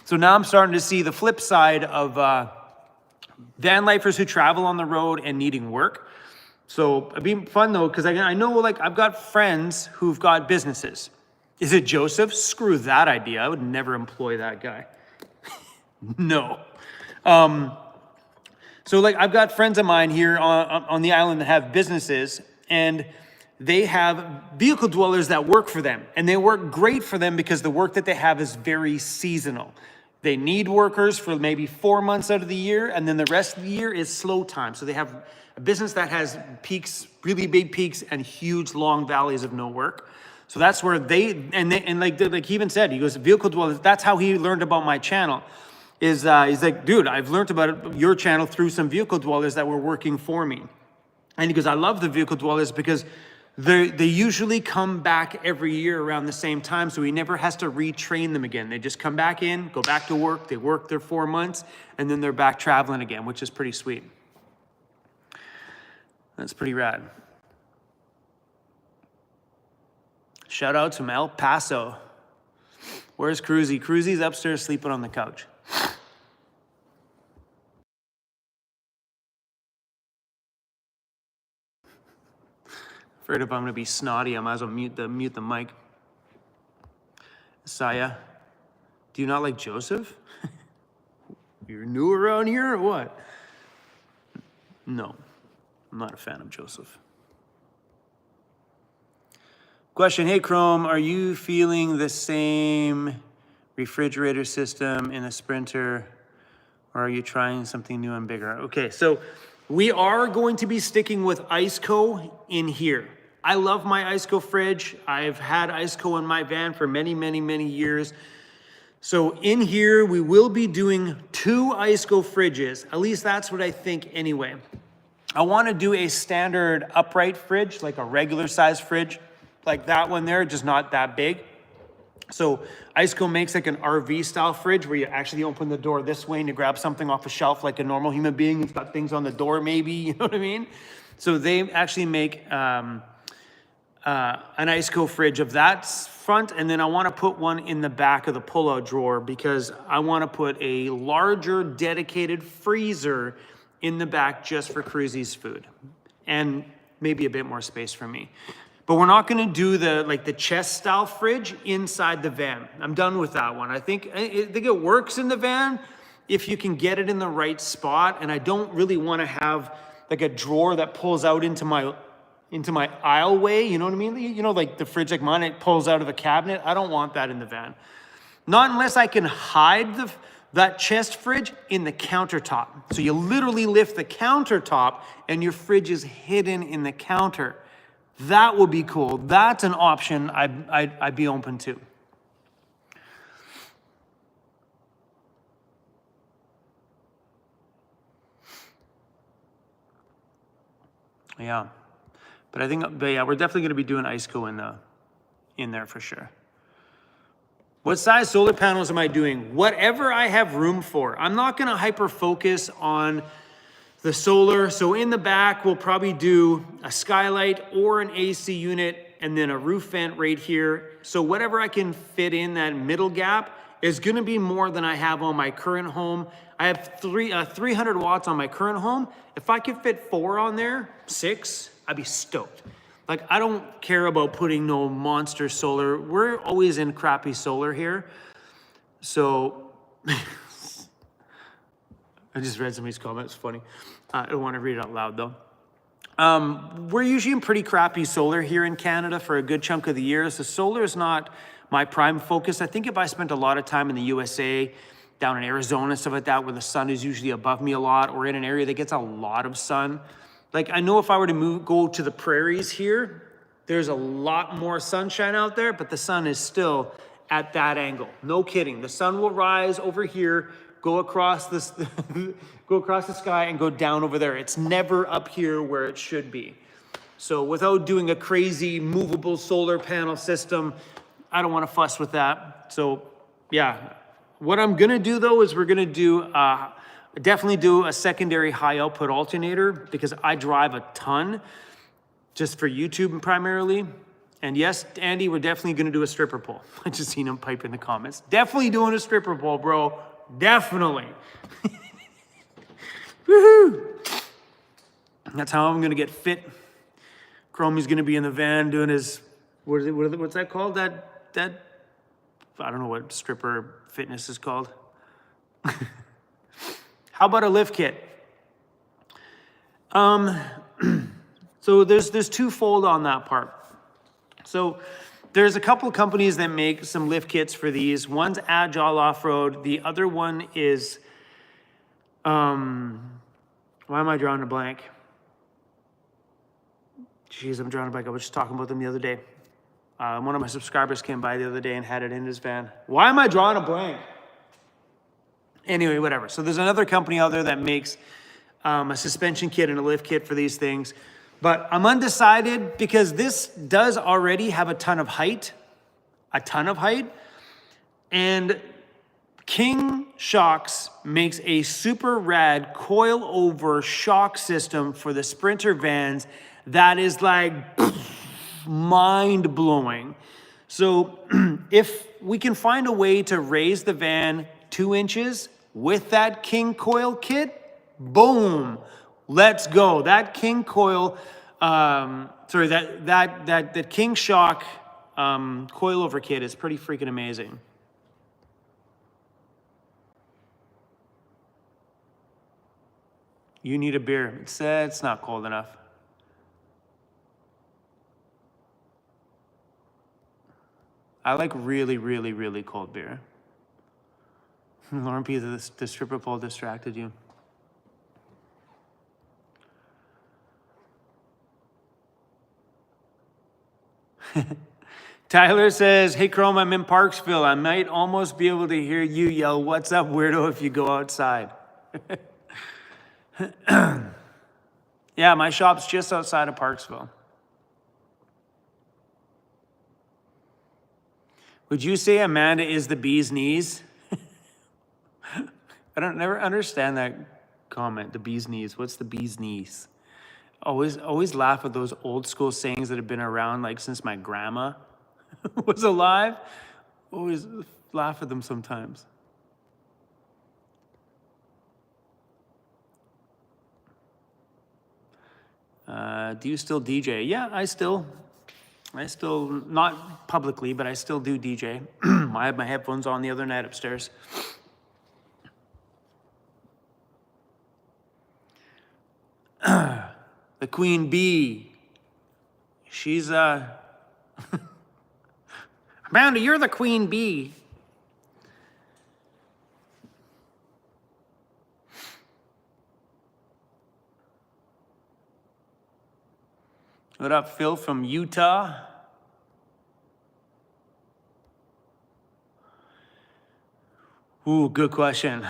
Speaker 1: So now I'm starting to see the flip side of van lifers who travel on the road and needing work. So it'd be fun though, because I know I've got friends who've got businesses. Is it Joseph? Screw that idea. I would never employ that guy. No. So I've got friends of mine here on the island that have businesses, and they have vehicle dwellers that work for them, and they work great for them because the work that they have is very seasonal. They need workers for maybe 4 months out of the year, and then the rest of the year is slow time. So they have a business that has peaks, really big peaks, and huge long valleys of no work. So that's where like he even said, he goes, vehicle dwellers, that's how he learned about my channel. He's like, dude, I've learned about your channel through some vehicle dwellers that were working for me. And he goes, I love the vehicle dwellers because they usually come back every year around the same time, so he never has to retrain them again. They just come back in, go back to work, they work their 4 months, and then they're back traveling again, which is pretty sweet. That's pretty rad. Shout out to El Paso. Where's Cruzy? Cruzy's upstairs sleeping on the couch. Afraid if I'm going to be snotty, I might as well mute the mic. Saya, do you not like Joseph? You're new around here or what? No, I'm not a fan of Joseph. Question, hey Chrome, are you feeling the same refrigerator system in a Sprinter, or are you trying something new and bigger? Okay, so we are going to be sticking with Iceco in here. I love my Iceco fridge. I've had Iceco in my van for many, many, many years. So in here, we will be doing 2 Iceco fridges. At least that's what I think anyway. I want to do a standard upright fridge, like a regular size fridge, like that one there, just not that big. So Iceco makes like an RV style fridge where you actually open the door this way and you grab something off a shelf like a normal human being. It's got things on the door maybe, you know what I mean? So they actually make an Iceco fridge of that front, and then I want to put one in the back of the pull-out drawer because I want to put a larger dedicated freezer in the back just for Cruzy's food and maybe a bit more space for me. But we're not going to do the chest style fridge inside the van. I'm done with that one. I think it works in the van if you can get it in the right spot. And I don't really want to have like a drawer that pulls out into my aisleway. You know what I mean? You know, like the fridge like mine, it pulls out of a cabinet. I don't want that in the van. Not unless I can hide that chest fridge in the countertop. So you literally lift the countertop and your fridge is hidden in the counter. That would be cool. That's an option I'd be open to. Yeah. But yeah, we're definitely going to be doing ISCO in there for sure. What size solar panels am I doing? Whatever I have room for. I'm not going to hyper focus on the solar. So in the back, we'll probably do a skylight or an AC unit and then a roof vent right here. So whatever I can fit in that middle gap is going to be more than I have on my current home. I have 300 watts on my current home. If I could fit 4 on there, 6, I'd be stoked. Like, I don't care about putting no monster solar. We're always in crappy solar here. So, I just read somebody's comment. It's funny. I don't want to read it out loud, though. We're usually in pretty crappy solar here in Canada for a good chunk of the year. So solar is not my prime focus. I think if I spent a lot of time in the USA, down in Arizona and stuff like that, where the sun is usually above me a lot, or in an area that gets a lot of sun, like, I know if I were to go to the prairies here, there's a lot more sunshine out there, but the sun is still at that angle. No kidding. The sun will rise over here, go across this, go across the sky and go down over there. It's never up here where it should be. So without doing a crazy movable solar panel system, I don't want to fuss with that. So yeah, what I'm going to do though is we're going to do definitely do a secondary high output alternator, because I drive a ton just for YouTube primarily. And yes, Andy, we're definitely going to do a stripper pole. I just seen him pipe in the comments. Definitely doing a stripper pole, bro. Definitely. Woohoo! That's how I'm going to get fit. Chromie's going to be in the van doing his, what's that called? That I don't know what stripper fitness is called. How about a lift kit? So there's twofold on that part. So there's a couple of companies that make some lift kits for these. One's Agile Off-Road. The other one is, why am I drawing a blank? Jeez, I'm drawing a blank. I was just talking about them the other day. One of my subscribers came by the other day and had it in his van. Why am I drawing a blank? Anyway, whatever. So there's another company out there that makes a suspension kit and a lift kit for these things. But I'm undecided because this does already have a ton of height. And King Shocks makes a super rad coil over shock system for the Sprinter vans that is like mind blowing. So if we can find a way to raise the van 2 inches with that King coil kit, boom, let's go. That King coil, that King Shock coilover kit is pretty freaking amazing. You need a beer. It's not cold enough. I like really, really, really cold beer. Lauren P, the stripper pole distracted you. Tyler says, hey, Chrome, I'm in Parksville. I might almost be able to hear you yell, what's up, weirdo, if you go outside. Yeah, my shop's just outside of Parksville. Would you say Amanda is the bee's knees? I don't never understand that comment, the bee's knees. What's the bee's knees? Always laugh at those old school sayings that have been around like since my grandma was alive. Always laugh at them sometimes. Do you still DJ? Yeah, I still, not publicly, but I still do DJ. I had my headphones on the other night upstairs. The queen bee. She's, Amanda, you're the queen bee. What up, Phil from Utah? Ooh, good question.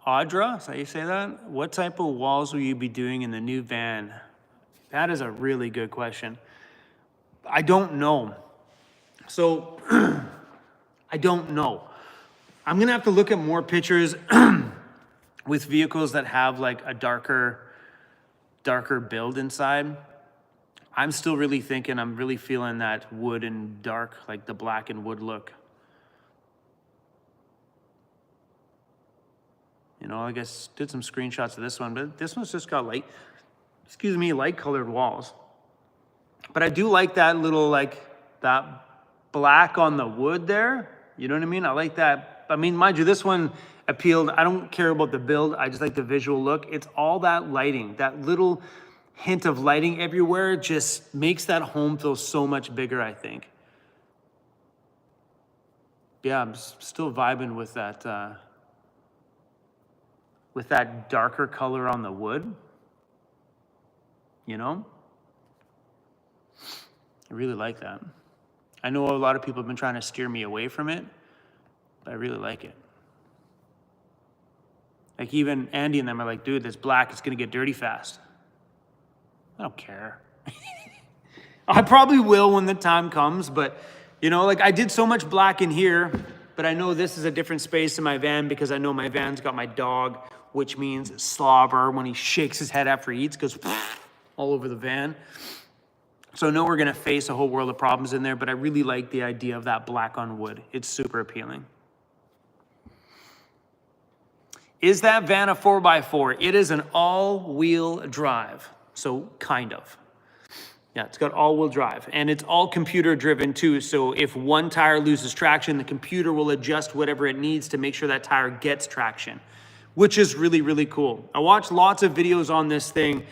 Speaker 1: Audra, is that how you say that? What type of walls will you be doing in the new van? That is a really good question. I don't know. So, I don't know. I'm gonna have to look at more pictures with vehicles that have like a darker build inside. I'm still really thinking, I'm really feeling that wood and dark, like the black and wood look. You know, I guess did some screenshots of this one, but this one's just got light colored walls. But I do like that little, like that black on the wood there. You know what I mean? I like that. I mean, mind you, this one appealed. I don't care about the build. I just like the visual look. It's all that lighting, that little hint of lighting everywhere just makes that home feel so much bigger, I think. Yeah, I'm still vibing with that darker color on the wood, you know? I really like that. I know a lot of people have been trying to steer me away from it, but I really like it. Like even Andy and them are like, dude, this black is gonna get dirty fast. I don't care. I probably will when the time comes, but you know, like I did so much black in here, but I know this is a different space in my van because I know my van's got my dog, which means slobber when he shakes his head after he eats, goes all over the van. So I know we're gonna face a whole world of problems in there, but I really like the idea of that black on wood. It's super appealing. Is that van a 4x4? It is an all-wheel drive, so kind of. Yeah, it's got all-wheel drive, and it's all computer-driven too, so if one tire loses traction, the computer will adjust whatever it needs to make sure that tire gets traction, which is really, really cool. I watched lots of videos on this thing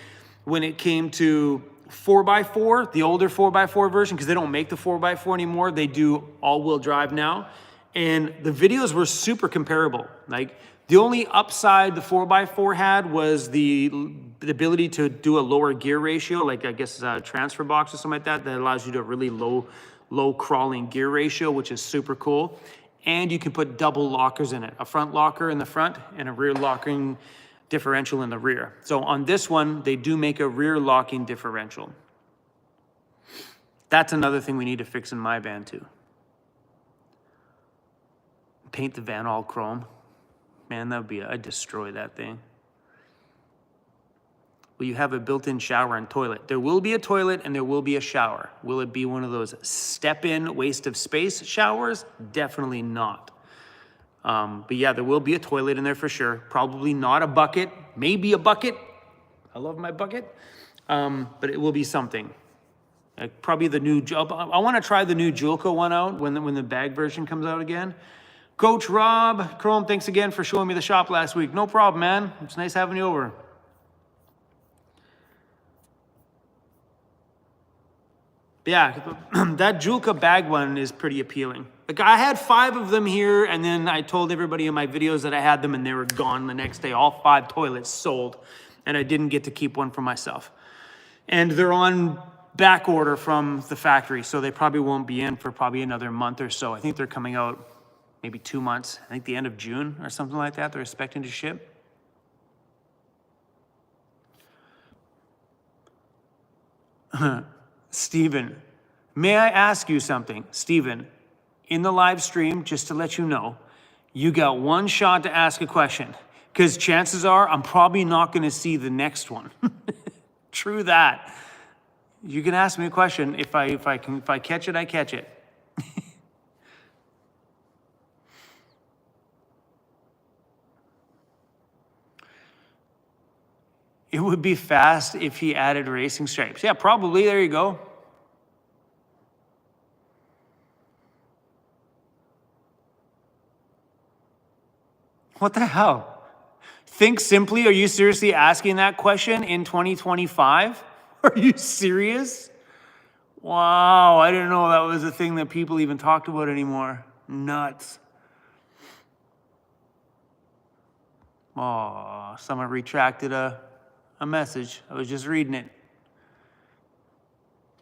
Speaker 1: when it came to 4x4, the older 4x4 version, because they don't make the 4x4 anymore. They do all-wheel drive now, and the videos were super comparable. Like, the only upside the 4x4 had was the ability to do a lower gear ratio, like I guess a transfer box or something like that, that allows you to a really low crawling gear ratio, which is super cool. And you can put double lockers in it, a front locker in the front and a rear locking differential in the rear. So on this one, they do make a rear locking differential. That's another thing we need to fix in my van too. Paint the van all chrome. Man, that would be, I'd destroy that thing. Will you have a built-in shower and toilet? There will be a toilet and there will be a shower. Will it be one of those step-in waste of space showers? Definitely not. But yeah, there will be a toilet in there for sure. Probably not a bucket, maybe a bucket. I love my bucket. But it will be something. Probably the new, I want to try the new Julka one out when the bag version comes out again. Coach Rob, Chrome, thanks again for showing me the shop last week. No problem, man. It's nice having you over. Yeah, that Julka bag one is pretty appealing. Like I had 5 of them here, and then I told everybody in my videos that I had them, and they were gone the next day. All 5 toilets sold, and I didn't get to keep one for myself. And they're on back order from the factory, so they probably won't be in for probably another month or so. I think they're coming out maybe 2 months. I think the end of June or something like that. They're expecting to ship. Steven, may I ask you something? Steven, in the live stream, just to let you know, you got 1 shot to ask a question, because chances are I'm probably not going to see the next one. True that. You can ask me a question. If I catch it, I catch it. It would be fast if he added racing stripes. Yeah, probably. There you go. What the hell? Think Simply, are you seriously asking that question in 2025? Are you serious? Wow, I didn't know that was a thing that people even talked about anymore. Nuts. Oh, someone retracted a message. I was just reading it.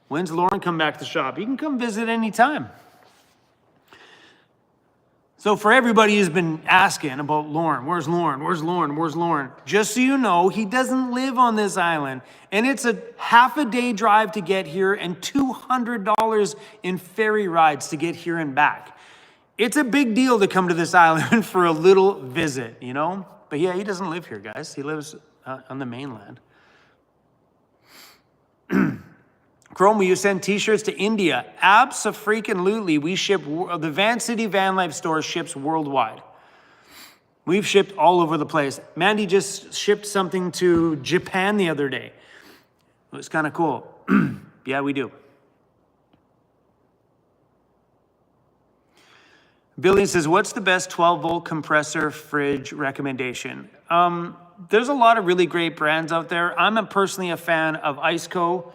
Speaker 1: When's Lauren come back to the shop? You can come visit anytime. So for everybody who's been asking about Lauren, where's Lauren? Where's Lauren? Where's Lauren? Just so you know, he doesn't live on this island. And it's a half a day drive to get here and $200 in ferry rides to get here and back. It's a big deal to come to this island for a little visit, you know? But yeah, he doesn't live here, guys. He lives on the mainland. Chrome, will you send t-shirts to India? Abso-freaking-lutely. We ship, the Vancity Vanlife store ships worldwide. We've shipped all over the place. Mandy just shipped something to Japan the other day. It was kind of cool. Yeah, we do. Billy says, what's the best 12-volt compressor fridge recommendation? There's a lot of really great brands out there. I'm personally a fan of IceCo.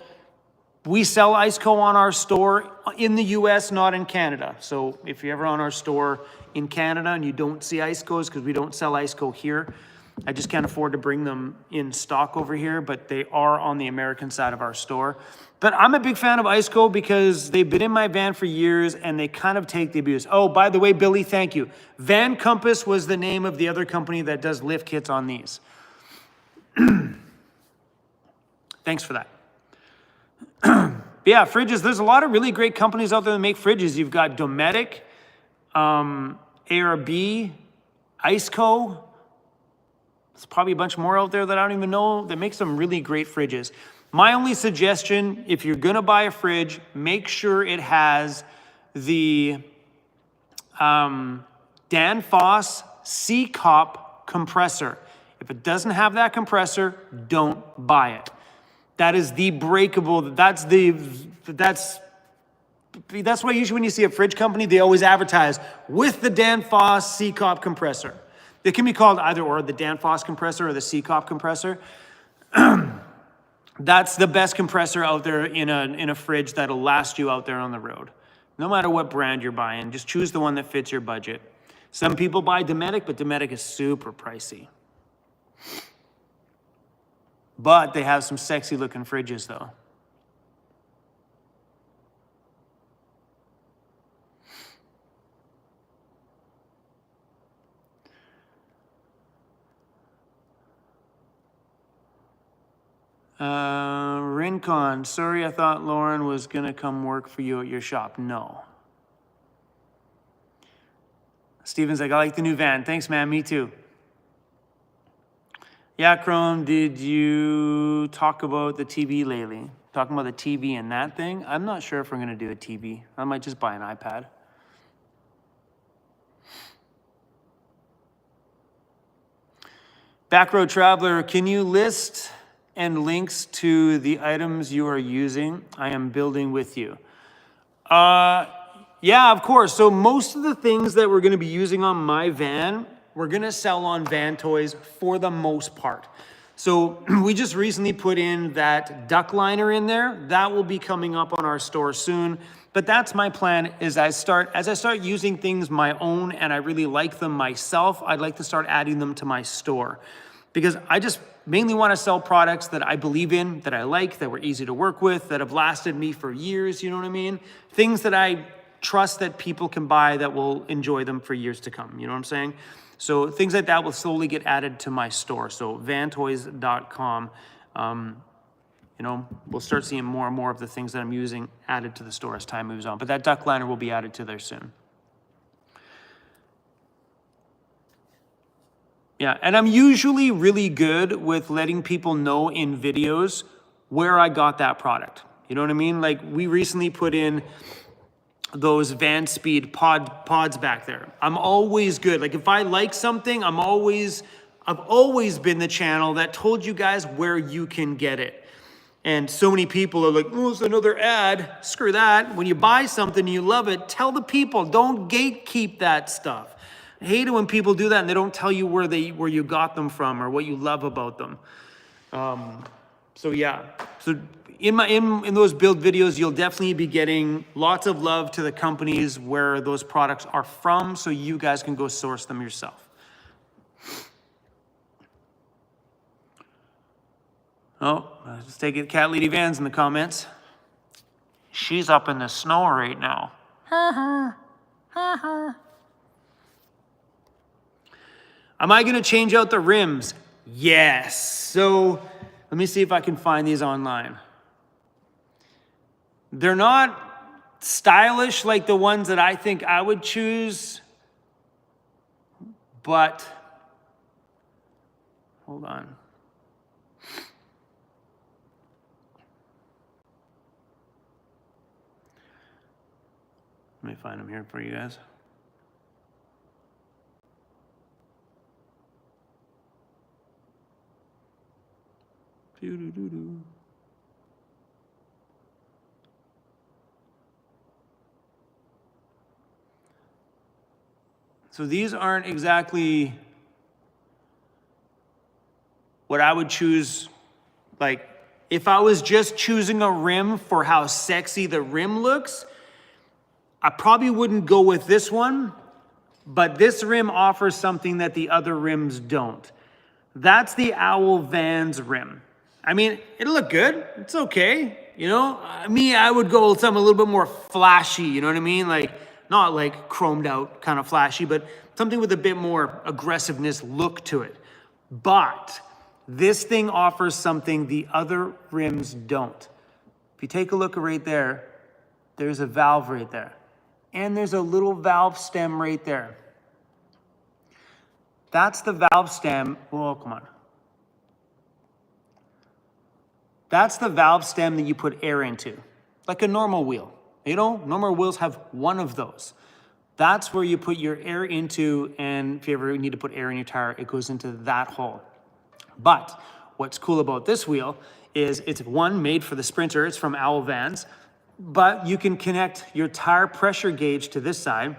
Speaker 1: We sell IceCo on our store in the US, not in Canada. So if you're ever on our store in Canada and you don't see IceCos, because we don't sell IceCo here, I just can't afford to bring them in stock over here, but they are on the American side of our store. But I'm a big fan of IceCo because they've been in my van for years and they kind of take the abuse. Oh, by the way, Billy, thank you. Van Compass was the name of the other company that does lift kits on these. Thanks for that. Yeah, fridges. There's a lot of really great companies out there that make fridges. You've got Dometic, ARB, IceCo. There's probably a bunch more out there that I don't even know that make some really great fridges. My only suggestion, if you're going to buy a fridge, make sure it has the Danfoss C-Cop compressor. If it doesn't have that compressor, don't buy it. That is the breakable, that's why usually when you see a fridge company, they always advertise with the Danfoss C-Cop compressor. It can be called either or, the Danfoss compressor or the C-Cop compressor. That's the best compressor out there in a fridge that'll last you out there on the road. No matter what brand you're buying, just choose the one that fits your budget. Some people buy Dometic, but Dometic is super pricey. But they have some sexy looking fridges though. Rincon, sorry, I thought Lauren was gonna come work for you at your shop. No. Steven's like, I like the new van. Thanks, man, me too. Yeah, Chrome, did you talk about the TV lately? Talking about the TV and that thing? I'm not sure if we're gonna do a TV. I might just buy an iPad. Backroad Traveler, can you list and links to the items you are using? I am building with you. Yeah, of course. So most of the things that we're gonna be using on my van, we're gonna sell on Van Toys for the most part. So we just recently put in that duck liner in there. That will be coming up on our store soon. But that's my plan is as I start using things my own and I really like them myself, I'd like to start adding them to my store. Because I just mainly want to sell products that I believe in, that I like, that were easy to work with, that have lasted me for years, you know what I mean? Things that I trust that people can buy that will enjoy them for years to come, you know what I'm saying? So things like that will slowly get added to my store. So vantoys.com, you know, we'll start seeing more and more of the things that I'm using added to the store as time moves on. But that duck liner will be added to there soon. Yeah, and I'm usually really good with letting people know in videos where I got that product. You know what I mean? Like we recently put in those Van Speed pods back there. I'm always good. Like if I like something, I've always been the channel that told you guys where you can get it. And so many people are like, oh, it's another ad. Screw that. When you buy something and you love it, tell the people. Don't gatekeep that stuff. I hate it when people do that and they don't tell you where you got them from or what you love about them. So yeah. So in those build videos, you'll definitely be getting lots of love to the companies where those products are from, so you guys can go source them yourself. Oh, let's take it. Cat Lady Vans in the comments. She's up in the snow right now. Ha ha. Ha ha. Am I gonna change out the rims? Yes. So let me see if I can find these online. They're not stylish like the ones that I think I would choose, but hold on. Let me find them here for you guys. Doo-doo-doo-doo. So these aren't exactly what I would choose. Like, if I was just choosing a rim for how sexy the rim looks, I probably wouldn't go with this one, but this rim offers something that the other rims don't. That's the Owl Vans rim. I mean, it'll look good. It's okay. You know, I would go with something a little bit more flashy. You know what I mean? Like, not like chromed out kind of flashy, but something with a bit more aggressiveness look to it. But this thing offers something the other rims don't. If you take a look right there, there's a valve right there. And there's a little valve stem right there. That's the valve stem. Oh, come on. That's the valve stem that you put air into, like a normal wheel. You know, normal wheels have one of those. That's where you put your air into, and if you ever need to put air in your tire, it goes into that hole. But what's cool about this wheel is it's one, made for the Sprinter. It's from Owl Vans. But you can connect your tire pressure gauge to this side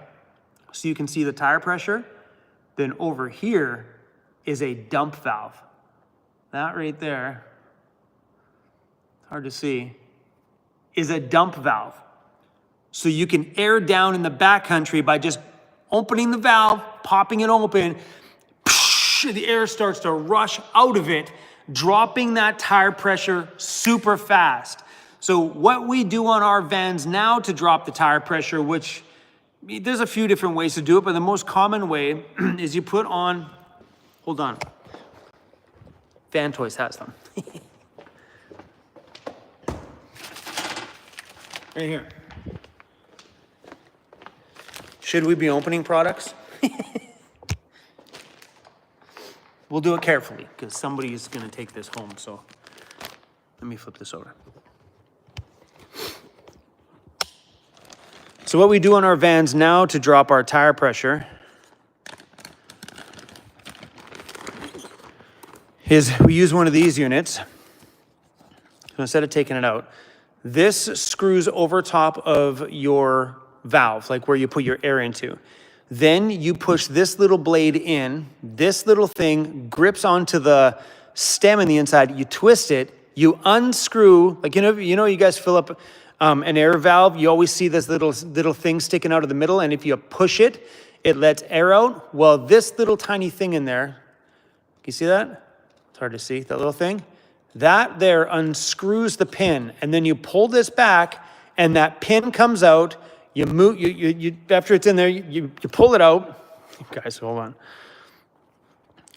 Speaker 1: so you can see the tire pressure. Then over here is a dump valve. That right there, hard to see, is a dump valve. So you can air down in the backcountry by just opening the valve, popping it open, the air starts to rush out of it, dropping that tire pressure super fast. So what we do on our vans now to drop the tire pressure, which there's a few different ways to do it, but the most common way is you put on, hold on, Van Toys has them. Right here. Should we be opening products? We'll do it carefully because somebody is going to take this home. So let me flip this over. So what we do on our vans now to drop our tire pressure is we use one of these units. So instead of taking it out, this screws over top of your valve, like where you put your air into. Then you push this little blade in, this little thing grips onto the stem in the inside, you twist it, you unscrew, like, you guys fill up an air valve, you always see this little thing sticking out of the middle, and if you push it, it lets air out. Well, this little tiny thing in there, can you see that? It's hard to see, that little thing. That there unscrews the pin, and then you pull this back, and that pin comes out. You move, after it's in there, you pull it out. Guys, hold on.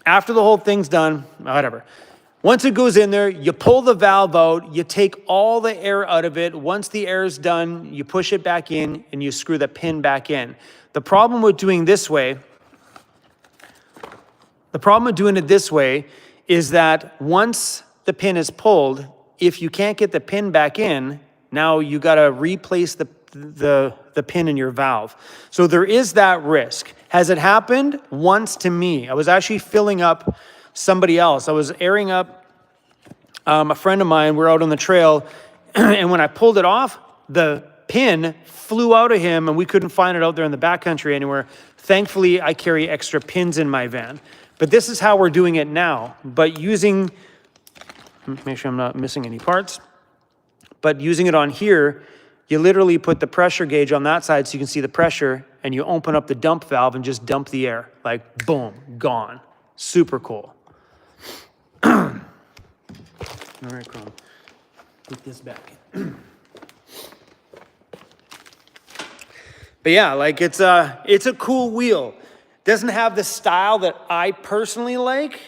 Speaker 1: After the whole thing's done, whatever. Once it goes in there, you pull the valve out, you take all the air out of it. Once the air is done, you push it back in and you screw the pin back in. The problem with doing it this way is that once the pin is pulled, if you can't get the pin back in, now you got to replace the pin in your valve. So there is that risk. Has it happened? Once to me. I was actually filling up somebody else. I was airing up a friend of mine. We're out on the trail, and when I pulled it off, the pin flew out of him, and we couldn't find it out there in the backcountry anywhere. Thankfully, I carry extra pins in my van. But this is how we're doing it now. But using, make sure I'm not missing any parts, but using it on here, you literally put the pressure gauge on that side so you can see the pressure, and you open up the dump valve and just dump the air. Like, boom, gone. Super cool. All right, Chrome. Put this back. But yeah, like it's a cool wheel. Doesn't have the style that I personally like,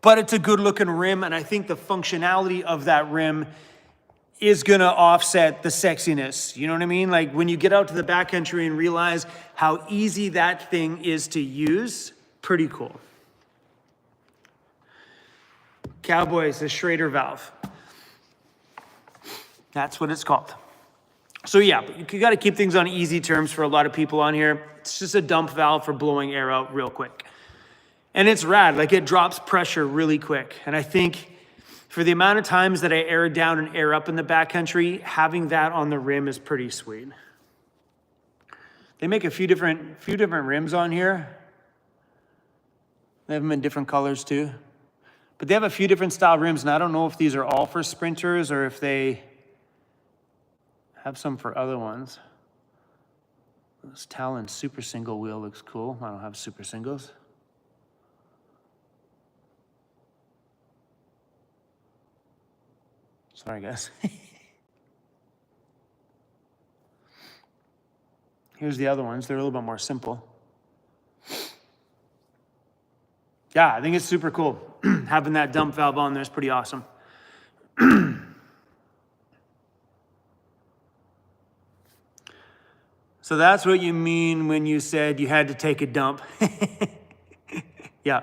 Speaker 1: but it's a good looking rim, and I think the functionality of that rim is gonna offset the sexiness. You know what I mean? Like when you get out to the backcountry and realize how easy that thing is to use, pretty cool. Cowboys, the Schrader valve. That's what it's called. So yeah, but you gotta keep things on easy terms for a lot of people on here. It's just a dump valve for blowing air out real quick. And it's rad, like it drops pressure really quick. And I think for the amount of times that I air down and air up in the backcountry, having that on the rim is pretty sweet. They make a few different rims on here. They have them in different colors too. But they have a few different style rims, and I don't know if these are all for sprinters or if they have some for other ones. This Talon super single wheel looks cool. I don't have super singles. Sorry, guys. Here's the other ones. They're a little bit more simple. Yeah, I think it's super cool. Having that dump valve on there is pretty awesome. So that's what you mean when you said you had to take a dump. Yeah.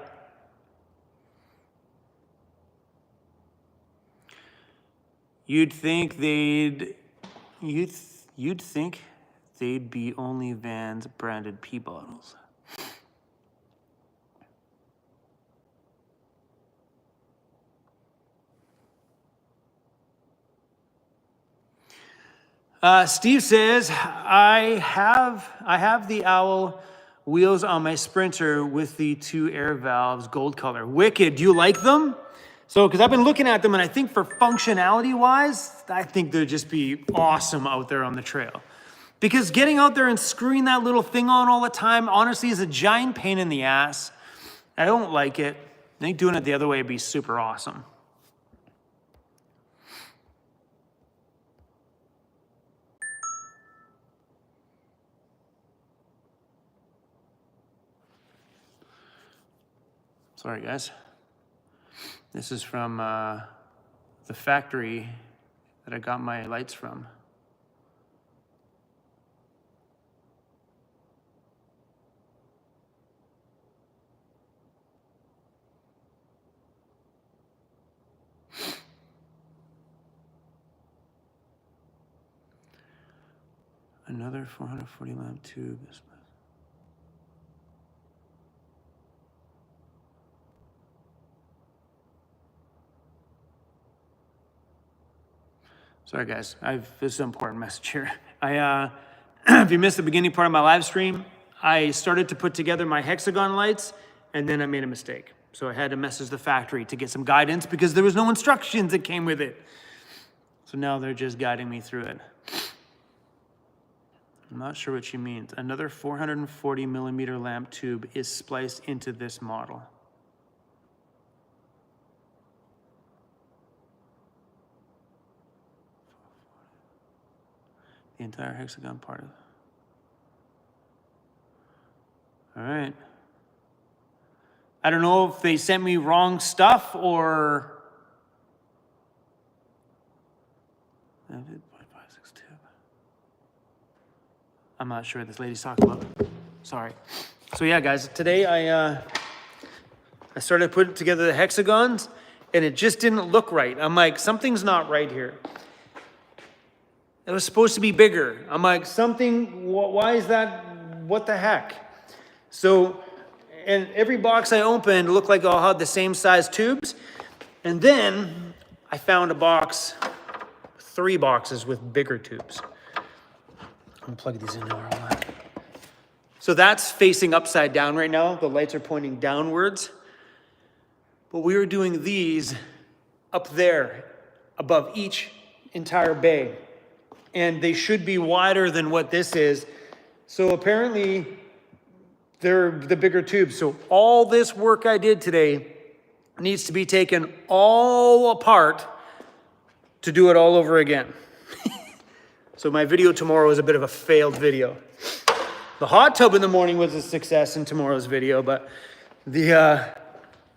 Speaker 1: You'd think they'd be only Vans branded pee bottles. Steve says, I have the Owl wheels on my Sprinter with the 2 air valves, gold color. Wicked, do you like them? So, because I've been looking at them, and I think for functionality-wise, I think they'd just be awesome out there on the trail. Because getting out there and screwing that little thing on all the time, honestly, is a giant pain in the ass. I don't like it. I think doing it the other way would be super awesome. Sorry, guys. This is from the factory that I got my lights from. Another 440 lamp tube. Sorry, guys. This is an important message here. If you missed the beginning part of my live stream, I started to put together my Hexagon lights, and then I made a mistake. So I had to message the factory to get some guidance because there was no instructions that came with it. So now they're just guiding me through it. I'm not sure what she means. Another 440 millimeter lamp tube is spliced into this model. The entire Hexagon part of it. All right. I don't know if they sent me wrong stuff or... I'm not sure what this lady's talking about. Sorry. So yeah, guys, today I started putting together the Hexagons, and it just didn't look right. I'm like, something's not right here. It was supposed to be bigger. I'm like, why is that? What the heck? So, and every box I opened looked like all had the same size tubes. And then I found a box, 3 boxes with bigger tubes. I'm gonna plug these in now. So that's facing upside down right now. The lights are pointing downwards. But we were doing these up there above each entire bay. And they should be wider than what this is. So apparently they're the bigger tubes. So all this work I did today needs to be taken all apart to do it all over again. So my video tomorrow is a bit of a failed video. The hot tub in the morning was a success in tomorrow's video, but the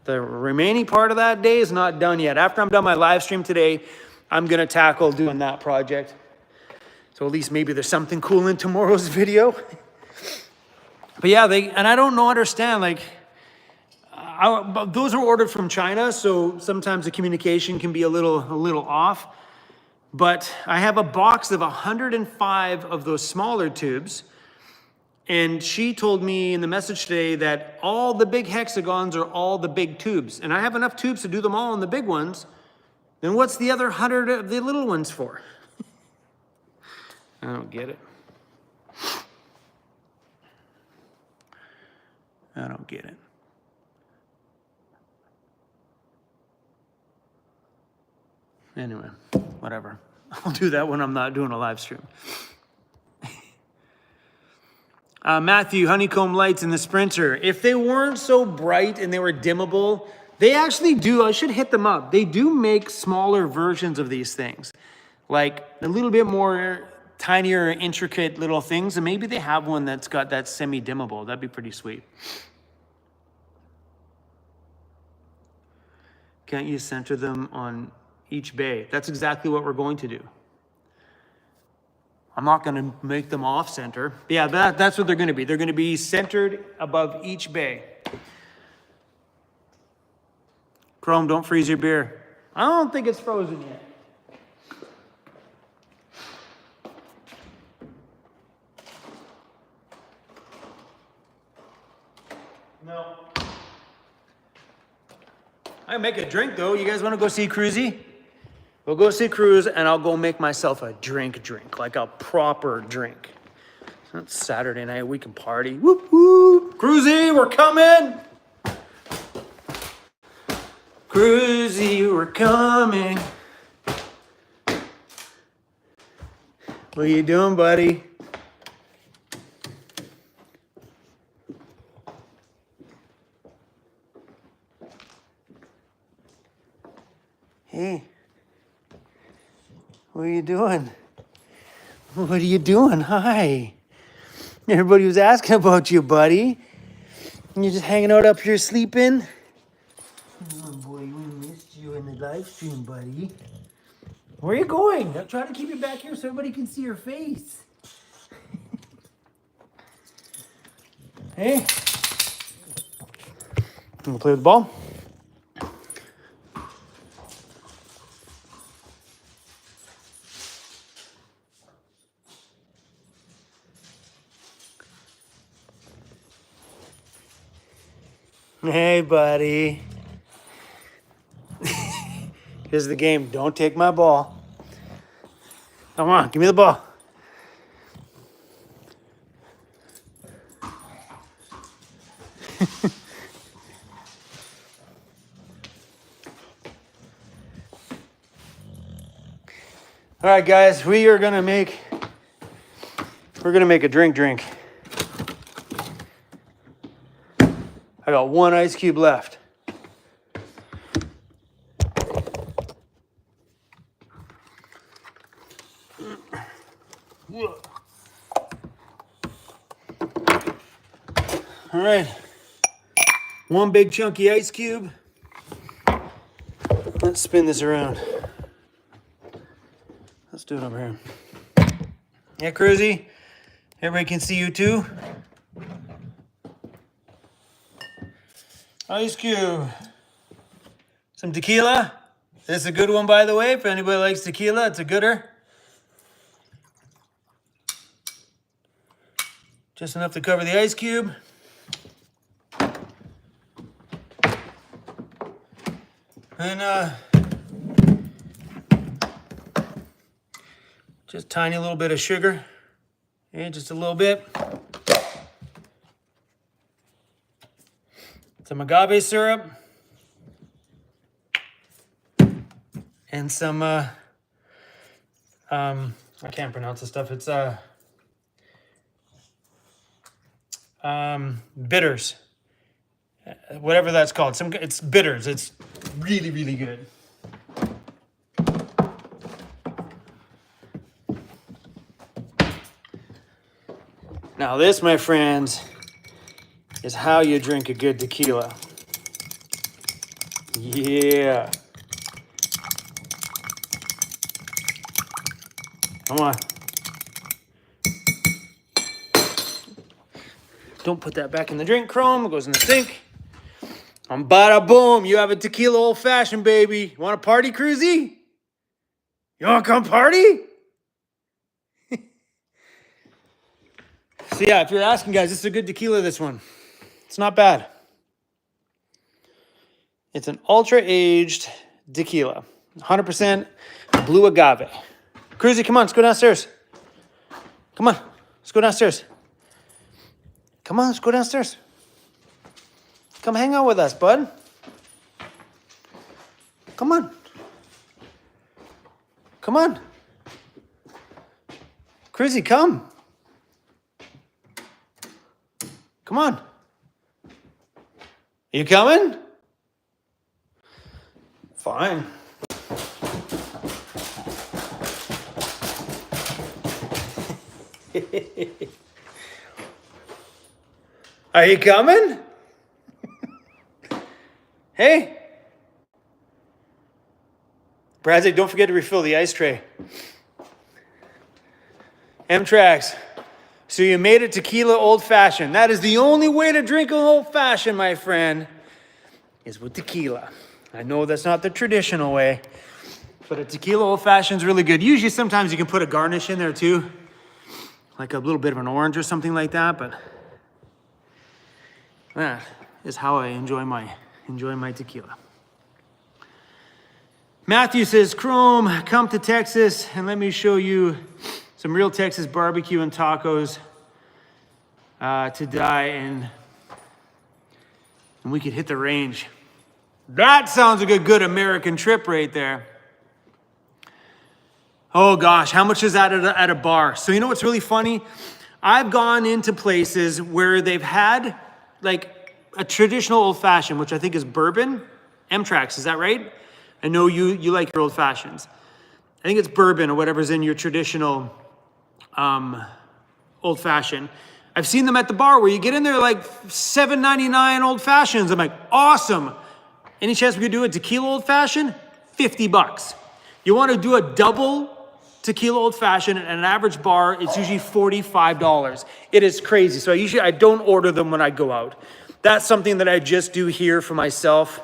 Speaker 1: remaining part of that day is not done yet. After I'm done my live stream today, I'm going to tackle doing that project. So at least maybe there's something cool in tomorrow's video. But yeah, and I don't understand, like, those are ordered from China, so sometimes the communication can be a little off. But I have a box of 105 of those smaller tubes. And she told me in the message today that all the big hexagons are all the big tubes. And I have enough tubes to do them all on the big ones. Then what's the other 100 of the little ones for? I don't get it. I don't get it. Anyway, whatever. I'll do that when I'm not doing a live stream. Matthew, honeycomb lights in the Sprinter. If they weren't so bright and they were dimmable, they actually do, I should hit them up. They do make smaller versions of these things. Like a little bit more tinier, intricate little things. And maybe they have one that's got that semi-dimmable. That'd be pretty sweet. Can't you center them on each bay? That's exactly what we're going to do. I'm not going to make them off center. Yeah, that's what they're going to be. They're going to be centered above each bay. Chrome, don't freeze your beer. I don't think it's frozen yet. No. I can make a drink though. You guys want to go see Cruzy? We'll go see Cruz and I'll go make myself a drink, like a proper drink. It's Saturday night, we can party. Whoop, whoop. Cruzy, we're coming. Cruzy, we're coming. What are you doing, buddy? Hey. What are you doing? What are you doing? Hi. Everybody was asking about you, buddy. And you're just hanging out up here sleeping? Oh boy, we missed you in the live stream, buddy. Where are you going? I'm trying to keep you back here so everybody can see your face. Hey. You wanna play with the ball? Hey, buddy. Here's the game. Don't take my ball. Come on, give me the ball. All right, guys, we're gonna make a drink. I got one ice cube left. All right, one big chunky ice cube. Let's spin this around. Let's do it over here. Yeah, Cruzy, everybody can see you too. Ice cube. Some tequila. This is a good one, by the way. If anybody likes tequila, it's a gooder. Just enough to cover the ice cube. And just tiny little bit of sugar. Yeah, just a little bit. Some agave syrup. And some, I can't pronounce the stuff. It's, bitters. Whatever that's called. It's bitters. It's really, really good. Now this, my friends, is how you drink a good tequila. Yeah. Come on. Don't put that back in the drink, Chrome. It goes in the sink. Bada boom. You have a tequila old fashioned, baby. You want a party, Cruzy? You want to come party? So yeah, if you're asking, guys, this is a good tequila, this one. It's not bad. It's an ultra-aged tequila. 100% blue agave. Cruzy, come on, let's go downstairs. Come on, let's go downstairs. Come on, let's go downstairs. Come hang out with us, bud. Come on. Come on. Cruzy, come. Come on. You coming? Fine. Are you coming? Hey. Bradley, don't forget to refill the ice tray. M-Trax. So you made a tequila old-fashioned. That is the only way to drink an old-fashioned, my friend, is with tequila. I know that's not the traditional way, but a tequila old-fashioned is really good. Usually sometimes you can put a garnish in there too, like a little bit of an orange or something like that, but that is how I enjoy my tequila. Matthew says, Chrome, come to Texas and let me show you some real Texas barbecue and tacos to die, and we could hit the range. That sounds like a good American trip right there. Oh gosh, how much is that at a bar? So you know what's really funny? I've gone into places where they've had like a traditional old fashioned, which I think is bourbon. M-Trax, is that right? I know you like your old fashions. I think it's bourbon or whatever's in your traditional old fashioned. I've seen them at the bar where you get in there like $7.99 old fashions. I'm like, awesome. Any chance we could do a tequila old fashioned? $50. You want to do a double tequila old fashioned at an average bar, it's usually $45. It is crazy. So I don't order them when I go out. That's something that I just do here for myself.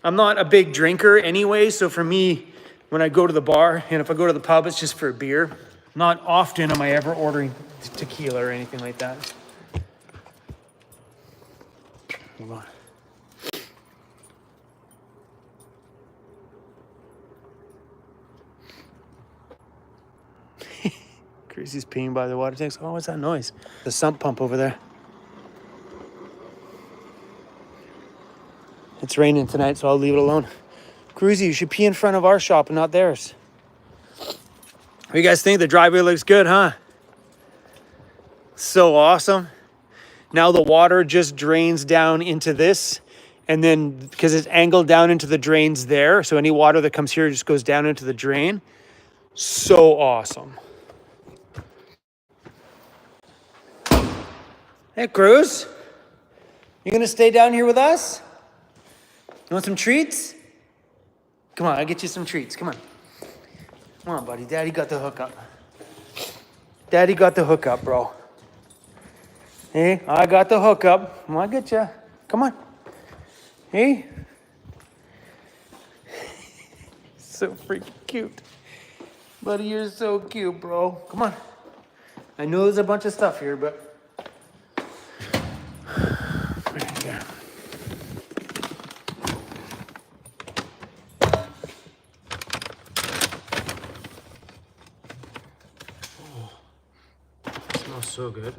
Speaker 1: I'm not a big drinker anyway, so for me, when I go to the bar, and if I go to the pub, it's just for a beer. Not often am I ever ordering tequila or anything like that. Hold on. Crazy's peeing by the water tanks. Oh, what's that noise? The sump pump over there. It's raining tonight, so I'll leave it alone. Cruzy, you should pee in front of our shop and not theirs. What do you guys think? The driveway looks good, huh? So awesome. Now the water just drains down into this, and then because it's angled down into the drains there, so any water that comes here just goes down into the drain. So awesome. Hey, Cruz, you gonna stay down here with us? You want some treats? Come on, I'll get you some treats. Come on. Come on, buddy. Daddy got the hookup. Daddy got the hookup, bro. Hey, I got the hookup. I'll get you. Come on. Hey. So freaking cute. Buddy, you're so cute, bro. Come on. I know there's a bunch of stuff here, but... Right there. So good.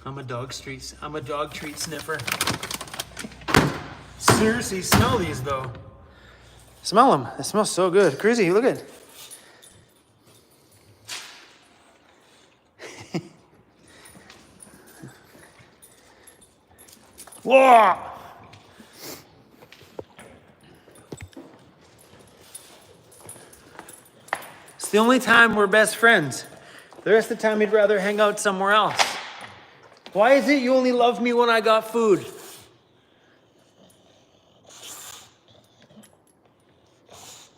Speaker 1: I'm a dog treat sniffer. Seriously, smell these though. Smell them. They smell so good. Crazy, look at it. Whoa! It's the only time we're best friends. The rest of the time, he'd rather hang out somewhere else. Why is it you only love me when I got food?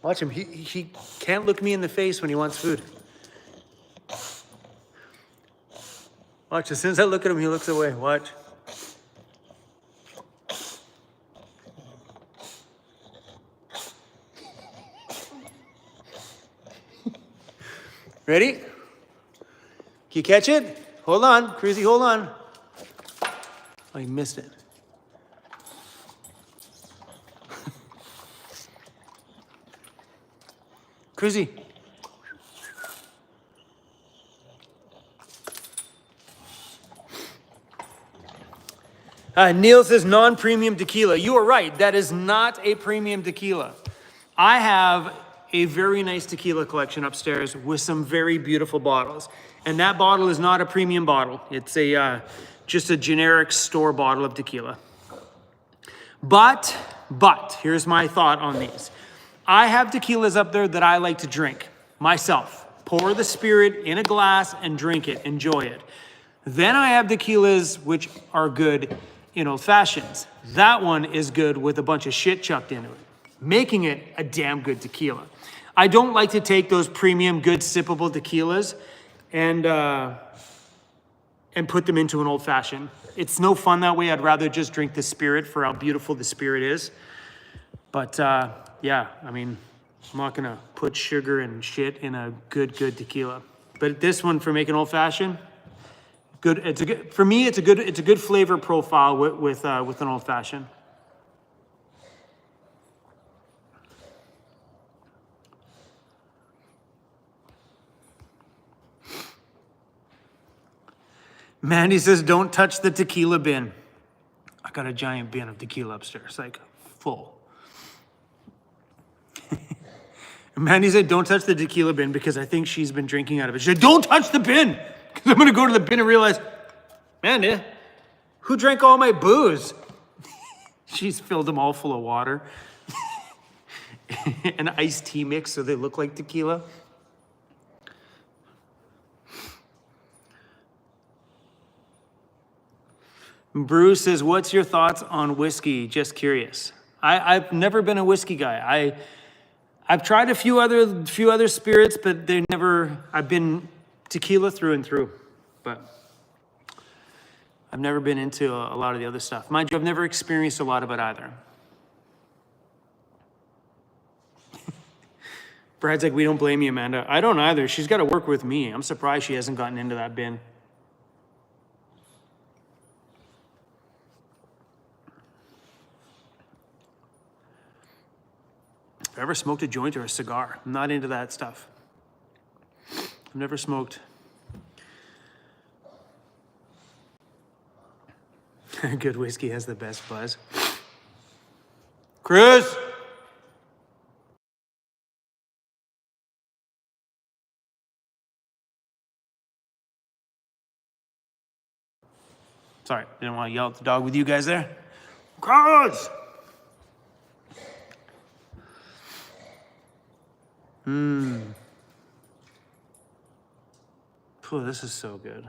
Speaker 1: Watch him. He can't look me in the face when he wants food. Watch, as soon as I look at him, he looks away. Watch. Ready? Can you catch it? Hold on, Cruzy, hold on. Oh, you missed it. Cruzy. Neil says non-premium tequila. You are right. That is not a premium tequila. I have a very nice tequila collection upstairs with some very beautiful bottles. And that bottle is not a premium bottle. It's a just a generic store bottle of tequila. But, here's my thought on these. I have tequilas up there that I like to drink myself. Pour the spirit in a glass and drink it, enjoy it. Then I have tequilas which are good in old fashions. That one is good with a bunch of shit chucked into it, making it a damn good tequila. I don't like to take those premium, good, sippable tequilas and put them into an old fashioned. It's no fun that way. I'd rather just drink the spirit for how beautiful the spirit is. But yeah, I mean, I'm not gonna put sugar and shit in a good tequila. But this one for making old fashioned, good. It's a good, for me. It's a good flavor profile with an old fashioned. Mandy says, don't touch the tequila bin. I got a giant bin of tequila upstairs, like full. Mandy said, don't touch the tequila bin because I think she's been drinking out of it. She said, don't touch the bin because I'm going to go to the bin and realize, Mandy, who drank all my booze? She's filled them all full of water. An iced tea mix so they look like tequila. Bruce says, what's your thoughts on whiskey? Just curious. I've never been a whiskey guy. I've tried a few other spirits, but I've been tequila through and through. But I've never been into a lot of the other stuff. Mind you, I've never experienced a lot of it either. Brad's like, we don't blame you, Amanda. I don't either. She's got to work with me. I'm surprised she hasn't gotten into that bin. If I ever smoked a joint or a cigar, I'm not into that stuff. I've never smoked. Good whiskey has the best buzz. Chris! Sorry, didn't want to yell at the dog with you guys there. Chris! Oh, this is so good.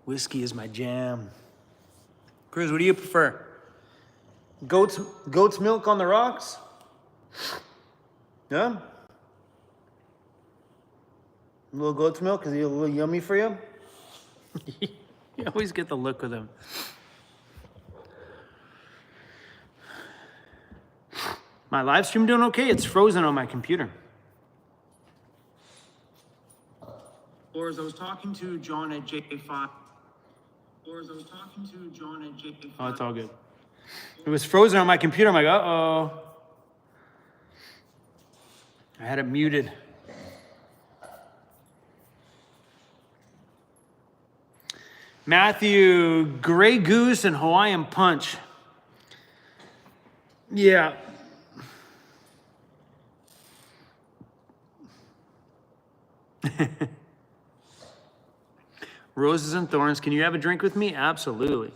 Speaker 1: Whiskey is my jam. Cruz, what do you prefer? Goat's milk on the rocks? Yeah? A little goat's milk? Is it a little yummy for you? You always get the look with him. My live stream doing okay? It's frozen on my computer. Or as I was talking to John at J5. Oh, it's all good. It was frozen on my computer. I'm like, uh-oh. I had it muted. Matthew, Grey Goose and Hawaiian Punch. Yeah. Roses and thorns. Can you have a drink with me? Absolutely.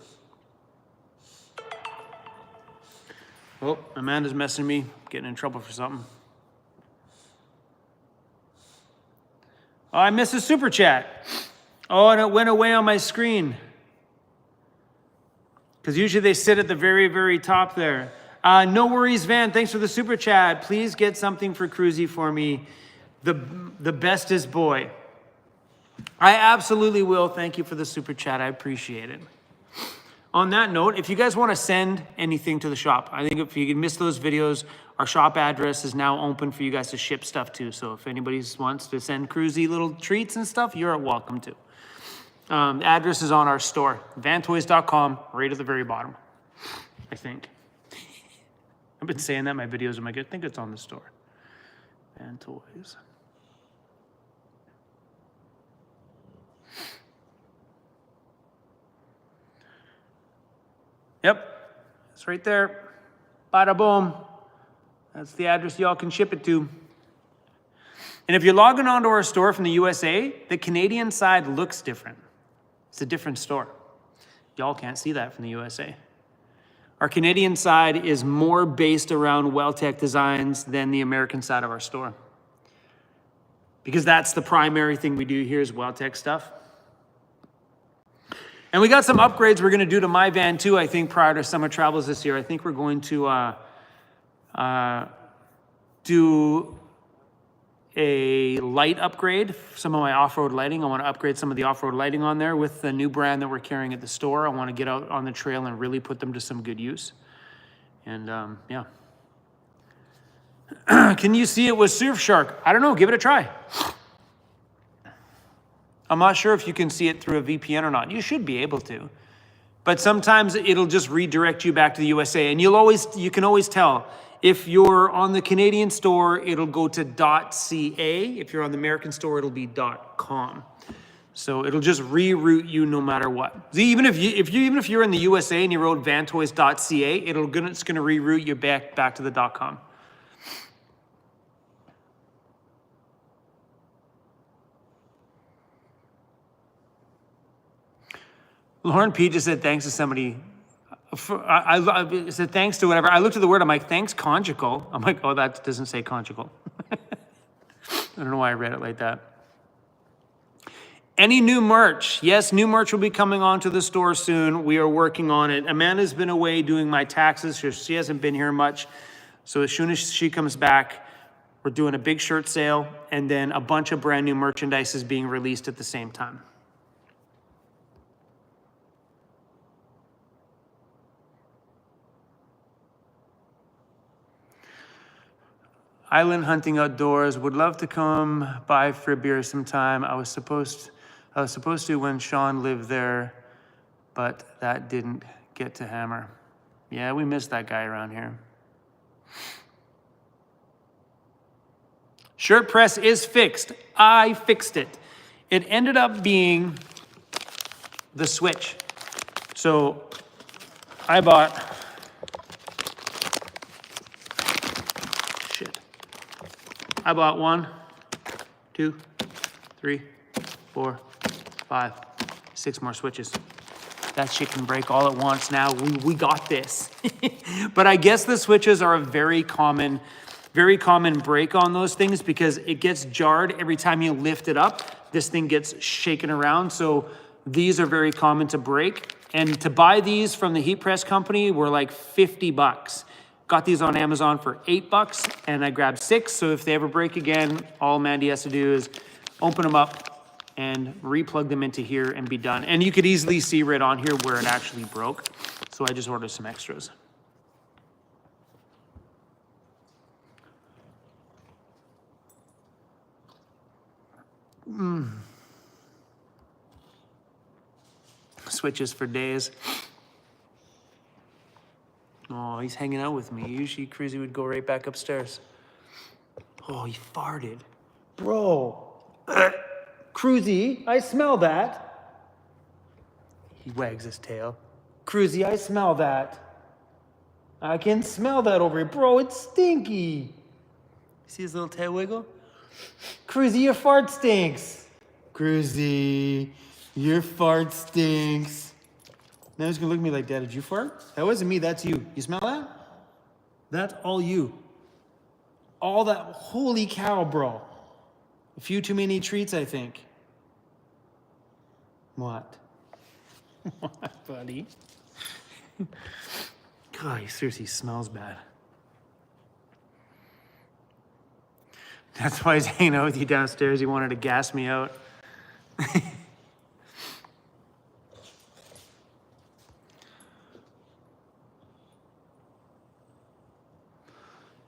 Speaker 1: Oh, Amanda's messing me, getting in trouble for something. Oh, I missed a super chat. Oh, and it went away on my screen. Because usually they sit at the very, very top there. No worries, Van. Thanks for the super chat. Please get something for Cruzy for me. The bestest boy. I absolutely will. Thank you for the super chat. I appreciate it. On that note, if you guys want to send anything to the shop, I think if you miss those videos, our shop address is now open for you guys to ship stuff to. So if anybody wants to send Cruzy little treats and stuff, you're welcome to. The address is on our store, vantoys.com, right at the very bottom, I think. I've been saying that in my videos. I think it's on the store. Van Toys. Yep, it's right there. Bada boom. That's the address y'all can ship it to. And if you're logging onto our store from the USA, the Canadian side looks different. It's a different store. Y'all can't see that from the USA. Our Canadian side is more based around WellTech designs than the American side of our store. Because that's the primary thing we do here is WellTech stuff. And we got some upgrades we're going to do to my van too, I think, prior to summer travels this year. I think we're going to do a light upgrade, some of my off-road lighting. I want to upgrade some of the off-road lighting on there with the new brand that we're carrying at the store. I want to get out on the trail and really put them to some good use. And yeah. Can you see it with Surfshark? I don't know. Give it a try. I'm not sure if you can see it through a VPN or not. You should be able to. But sometimes it'll just redirect you back to the USA. And you can always tell. If you're on the Canadian store, it'll go to .ca. If you're on the American store, it'll be .com. So it'll just reroute you no matter what. Even if you're in the USA and you wrote vantoys.ca, it's gonna reroute you back to the .com. Lauren P just said thanks to somebody. I said thanks to whatever. I looked at the word. I'm like, thanks conjugal. I'm like, oh, that doesn't say conjugal. I don't know why I read it like that. Any new merch? Yes, new merch will be coming onto the store soon. We are working on it. Amanda's been away doing my taxes. She hasn't been here much. So as soon as she comes back, we're doing a big shirt sale. And then a bunch of brand new merchandise is being released at the same time. Island hunting outdoors. Would love to come by for a beer sometime. I was supposed to when Sean lived there, but that didn't get to hammer. Yeah, we missed that guy around here. Shirt press is fixed. I fixed it. It ended up being the switch. So I bought I bought 1, 2, 3, 4, 5, 6 more switches. That shit can break all at once now. We got this. But I guess the switches are a very common break on those things because it gets jarred every time you lift it up. This thing gets shaken around. So these are very common to break. And to buy these from the heat press company were like $50. Got these on Amazon for $8 and I grabbed 6. So if they ever break again, all Mandy has to do is open them up and replug them into here and be done. And you could easily see right on here where it actually broke. So I just ordered some extras. Switches for days. Oh, he's hanging out with me. Usually Cruzy would go right back upstairs. Oh, he farted. Bro. Cruzy, I smell that. He wags his tail. Cruzy, I smell that. I can smell that over here. Bro, it's stinky. See his little tail wiggle? Cruzy, your fart stinks. Cruzy, your fart stinks. Now he's gonna look at me like, Dad, did you fart? That wasn't me, that's you. You smell that? That's all you. All that, holy cow, bro. A few too many treats, I think. What? What, buddy? God, he seriously smells bad. That's why he's hanging out with you downstairs. He wanted to gas me out.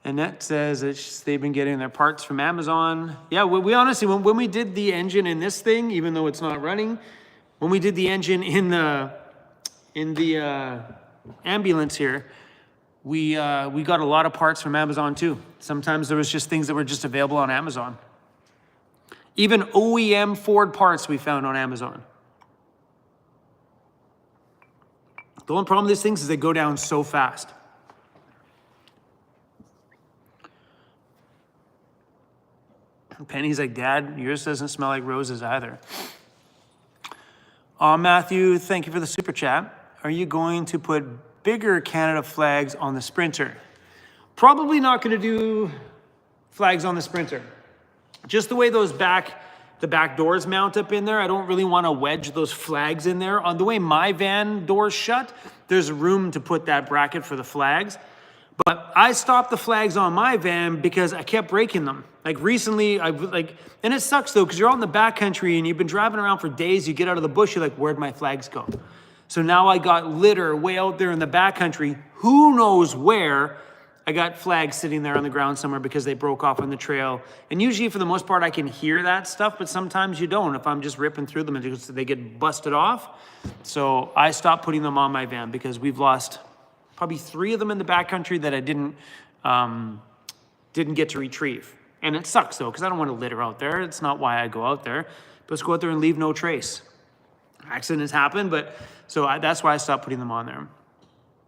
Speaker 1: Annette says that they've been getting their parts from Amazon. Yeah, we honestly, when we did the engine in this thing, even though it's not running, when we did the engine in the ambulance here, we got a lot of parts from Amazon too. Sometimes there was just things that were just available on Amazon. Even OEM Ford parts we found on Amazon. The only problem with these things is they go down so fast. Penny's like, Dad, yours doesn't smell like roses either. Matthew, thank you for the super chat. Are you going to put bigger Canada flags on the Sprinter? Probably not going to do flags on the Sprinter. Just the way the back doors mount up in there, I don't really want to wedge those flags in there. On the way my van doors shut, there's room to put that bracket for the flags. But I stopped the flags on my van because I kept breaking them. Like recently, and it sucks though, because you're out in the backcountry and you've been driving around for days, you get out of the bush, you're like, where'd my flags go? So now I got litter way out there in the backcountry, who knows where. I got flags sitting there on the ground somewhere because they broke off on the trail. And usually for the most part, I can hear that stuff, but sometimes you don't. If I'm just ripping through them, they get busted off. So I stopped putting them on my van because we've lost probably 3 of them in the backcountry that I didn't get to retrieve. And it sucks though, because I don't want to litter out there. It's not why I go out there. But let's go out there and leave no trace. Accidents happen, but so that's why I stopped putting them on there.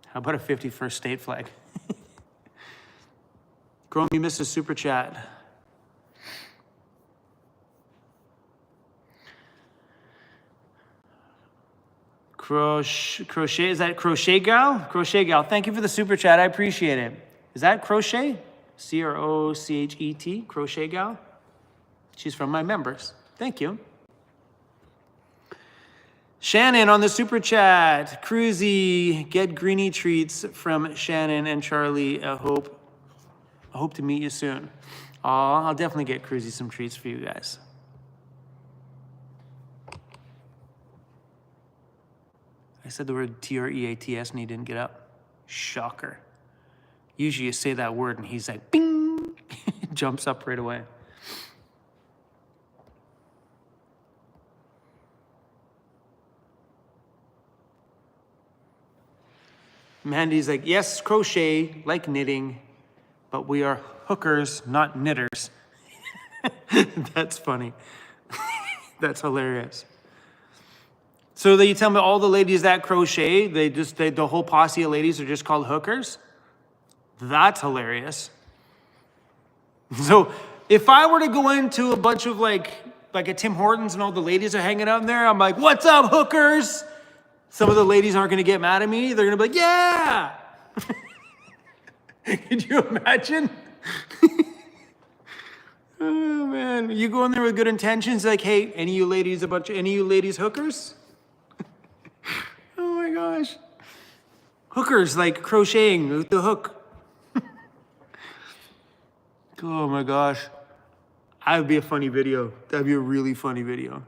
Speaker 1: How about a 51st state flag? Chrome, you missed a super chat. Crochet, is that Crochet Gal? Crochet Gal, thank you for the super chat. I appreciate it. Is that Crochet? Crochet, Crochet Gal? She's from my members. Thank you. Shannon on the super chat. Cruzy, get greenie treats from Shannon and Charlie. I hope to meet you soon. I'll definitely get Cruzy some treats for you guys. I said the word T-R-E-A-T-S and he didn't get up. Shocker. Usually you say that word and he's like, bing, jumps up right away. Mandy's like, yes, crochet, like knitting, but we are hookers, not knitters. That's funny. That's hilarious. So you tell me all the ladies that crochet, the whole posse of ladies are just called hookers? That's hilarious. So if I were to go into a bunch of like a Tim Hortons and all the ladies are hanging out in there, I'm like, what's up, hookers? Some of the ladies aren't going to get mad at me. They're going to be like, yeah. Could you imagine? Oh, man. You go in there with good intentions, like, hey, any of you ladies hookers? Oh, my gosh. Hookers, like crocheting with the hook. Oh, my gosh. That would be a funny video. That would be a really funny video.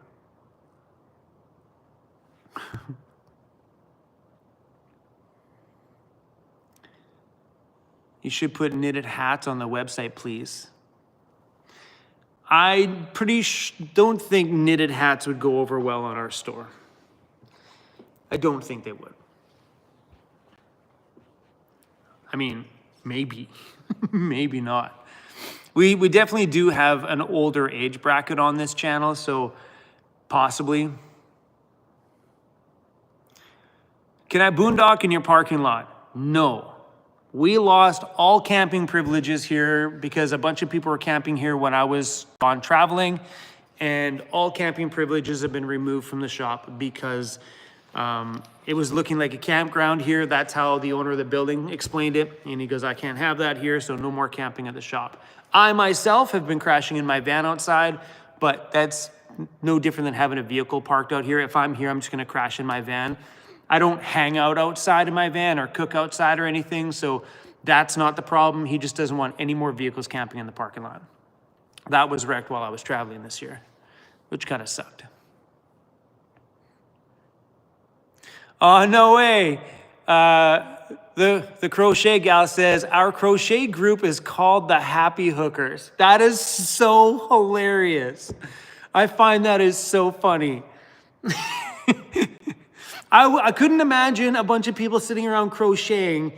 Speaker 1: You should put knitted hats on the website, please. I don't think knitted hats would go over well on our store. I don't think they would. I mean, maybe, maybe not. We definitely do have an older age bracket on this channel, so possibly. Can I boondock in your parking lot? No. We lost all camping privileges here because a bunch of people were camping here when I was on traveling, and all camping privileges have been removed from the shop because It was looking like a campground here. That's how the owner of the building explained it. And he goes, I can't have that here, so no more camping at the shop. I myself have been crashing in my van outside, but that's no different than having a vehicle parked out here. If I'm here, I'm just gonna crash in my van. I don't hang out outside in my van or cook outside or anything, so that's not the problem. He just doesn't want any more vehicles camping in the parking lot. That was wrecked while I was traveling this year, which kind of sucked. Oh, no way. The crochet gal says, our crochet group is called the Happy Hookers. That is so hilarious. I find that is so funny. I couldn't imagine a bunch of people sitting around crocheting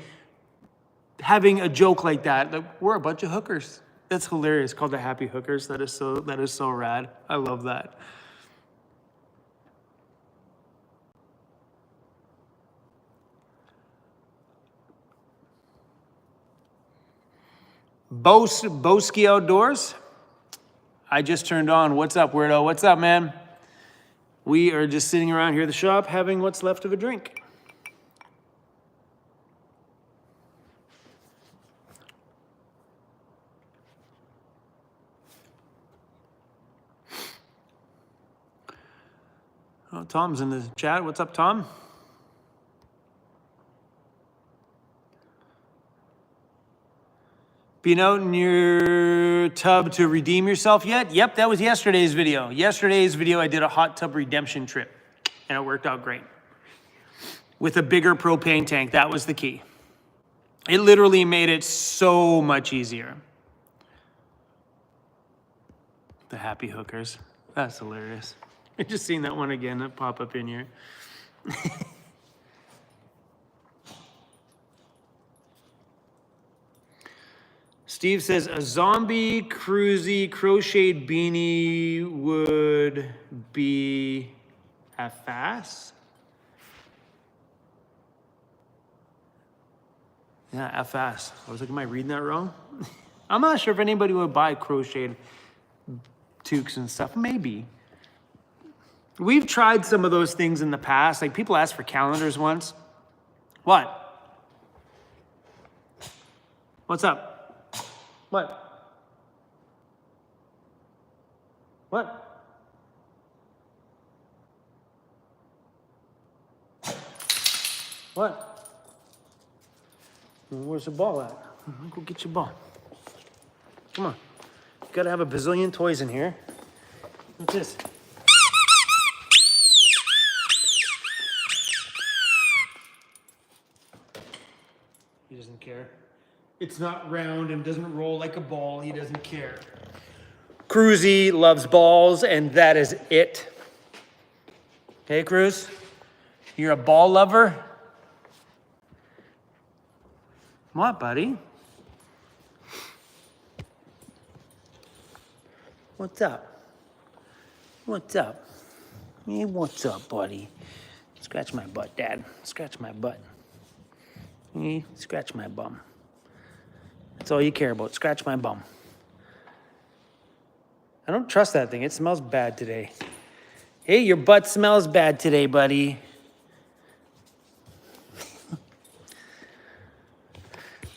Speaker 1: having a joke like that. Like, we're a bunch of hookers. That's hilarious. Called the Happy Hookers. That is so rad. I love that. Boski Outdoors. I just turned on. What's up, weirdo? What's up, man? We are just sitting around here at the shop having what's left of a drink. Oh, Tom's in the chat. What's up, Tom? Been out in your tub to redeem yourself yet? Yep, that was yesterday's video. Yesterday's video, I did a hot tub redemption trip, and it worked out great. With a bigger propane tank, that was the key. It literally made it so much easier. The Happy Hookers. That's hilarious. I just seen that one again that pop up in here. Steve says, a zombie cruisy crocheted beanie would be a fast? Yeah, FS. I was like, am I reading that wrong? I'm not sure if anybody would buy crocheted toques and stuff. Maybe. We've tried some of those things in the past. Like, people asked for calendars once. What? What's up? What? What? What? Where's the ball at? Go get your ball. Come on. You gotta have a bazillion toys in here. What's this? He doesn't care. It's not round and doesn't roll like a ball. He doesn't care. Cruzy loves balls, and that is it. Hey, Cruz, you're a ball lover? What, buddy? What's up? What's up? Hey, what's up, buddy? Scratch my butt, Dad. Scratch my butt. Hey, scratch my bum. That's all you care about. Scratch my bum. I don't trust that thing. It smells bad today. Hey, your butt smells bad today, buddy.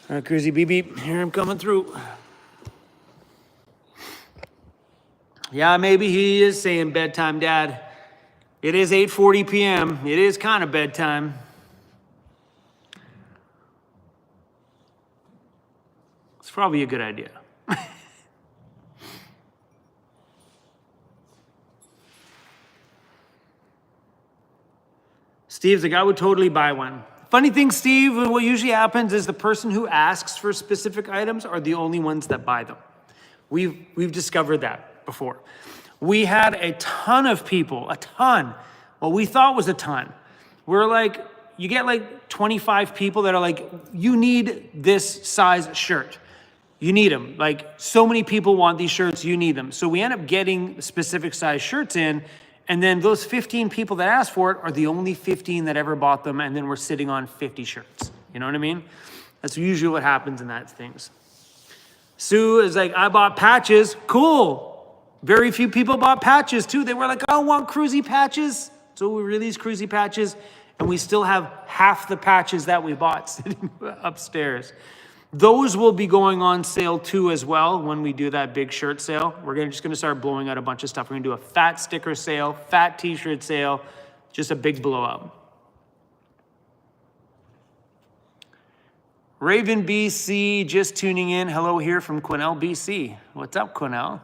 Speaker 1: All right, Cruzy, beep, beep. Here I'm coming through. Yeah, maybe he is saying bedtime, Dad. It is 8:40 p.m. It is kind of bedtime. It's probably a good idea. Steve's like, I would totally buy one. Funny thing, Steve, what usually happens is the person who asks for specific items are the only ones that buy them. We've discovered that before. We had a ton of people, what we thought was a ton. We're like, you get like 25 people that are like, you need this size shirt. You need them. Like, so many people want these shirts, you need them. So we end up getting specific size shirts in, and then those 15 people that asked for it are the only 15 that ever bought them, and then we're sitting on 50 shirts. You know what I mean? That's usually what happens in that things. Sue is like, I bought patches. Cool. Very few people bought patches too. They were like, I want cruisy patches. So we release cruisy patches, and we still have half the patches that we bought sitting upstairs. Those will be going on sale too as well when we do that big shirt sale. We're just gonna start blowing out a bunch of stuff. We're gonna do a fat sticker sale, fat t-shirt sale, just a big blowout. Raven BC just tuning in. Hello here from Quesnel, BC. What's up, Quesnel?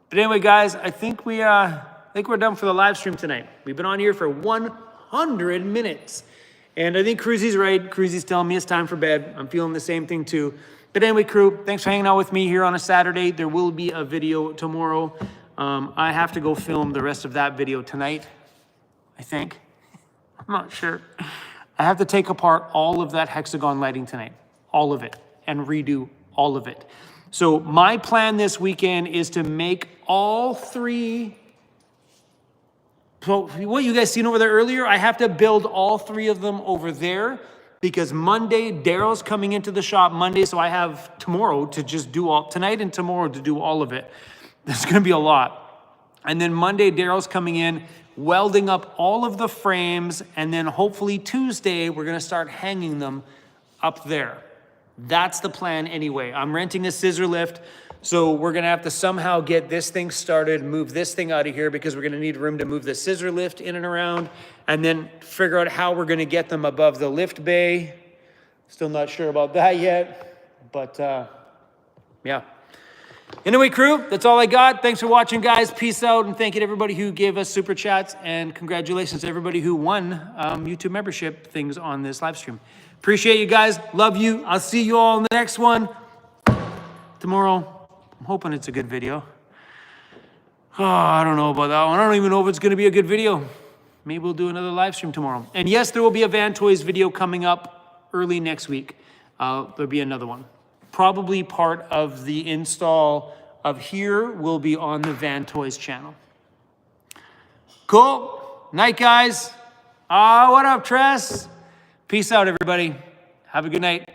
Speaker 1: But anyway, guys, I think we're done for the live stream tonight. We've been on here for 100 minutes. And I think Cruzy's right. Cruzy's telling me it's time for bed. I'm feeling the same thing too. But anyway, crew, thanks for hanging out with me here on a Saturday. There will be a video tomorrow. I have to go film the rest of that video tonight, I think. I'm not sure. I have to take apart all of that Hexagon lighting tonight. All of it. And redo all of it. So my plan this weekend is to make all three. So what you guys seen over there earlier, I have to build all three of them over there because Monday, Daryl's coming into the shop Monday. So I have tomorrow to just do tonight and tomorrow to do all of it. There's going to be a lot. And then Monday, Daryl's coming in, welding up all of the frames. And then hopefully Tuesday, we're going to start hanging them up there. That's the plan anyway. I'm renting a scissor lift. So we're going to have to somehow get this thing started, move this thing out of here because we're going to need room to move the scissor lift in and around, and then figure out how we're going to get them above the lift bay. Still not sure about that yet, but yeah. Anyway, crew, that's all I got. Thanks for watching, guys. Peace out, and thank you to everybody who gave us super chats, and congratulations to everybody who won YouTube membership things on this live stream. Appreciate you guys. Love you. I'll see you all in the next one tomorrow. I'm hoping it's a good video. Oh, I don't know about that one. I don't even know if it's going to be a good video. Maybe we'll do another live stream tomorrow. And yes, there will be a Van Toys video coming up early next week. There'll be another one. Probably part of the install of here will be on the Van Toys channel. Cool. Night, guys. What up, Tress? Peace out, everybody. Have a good night.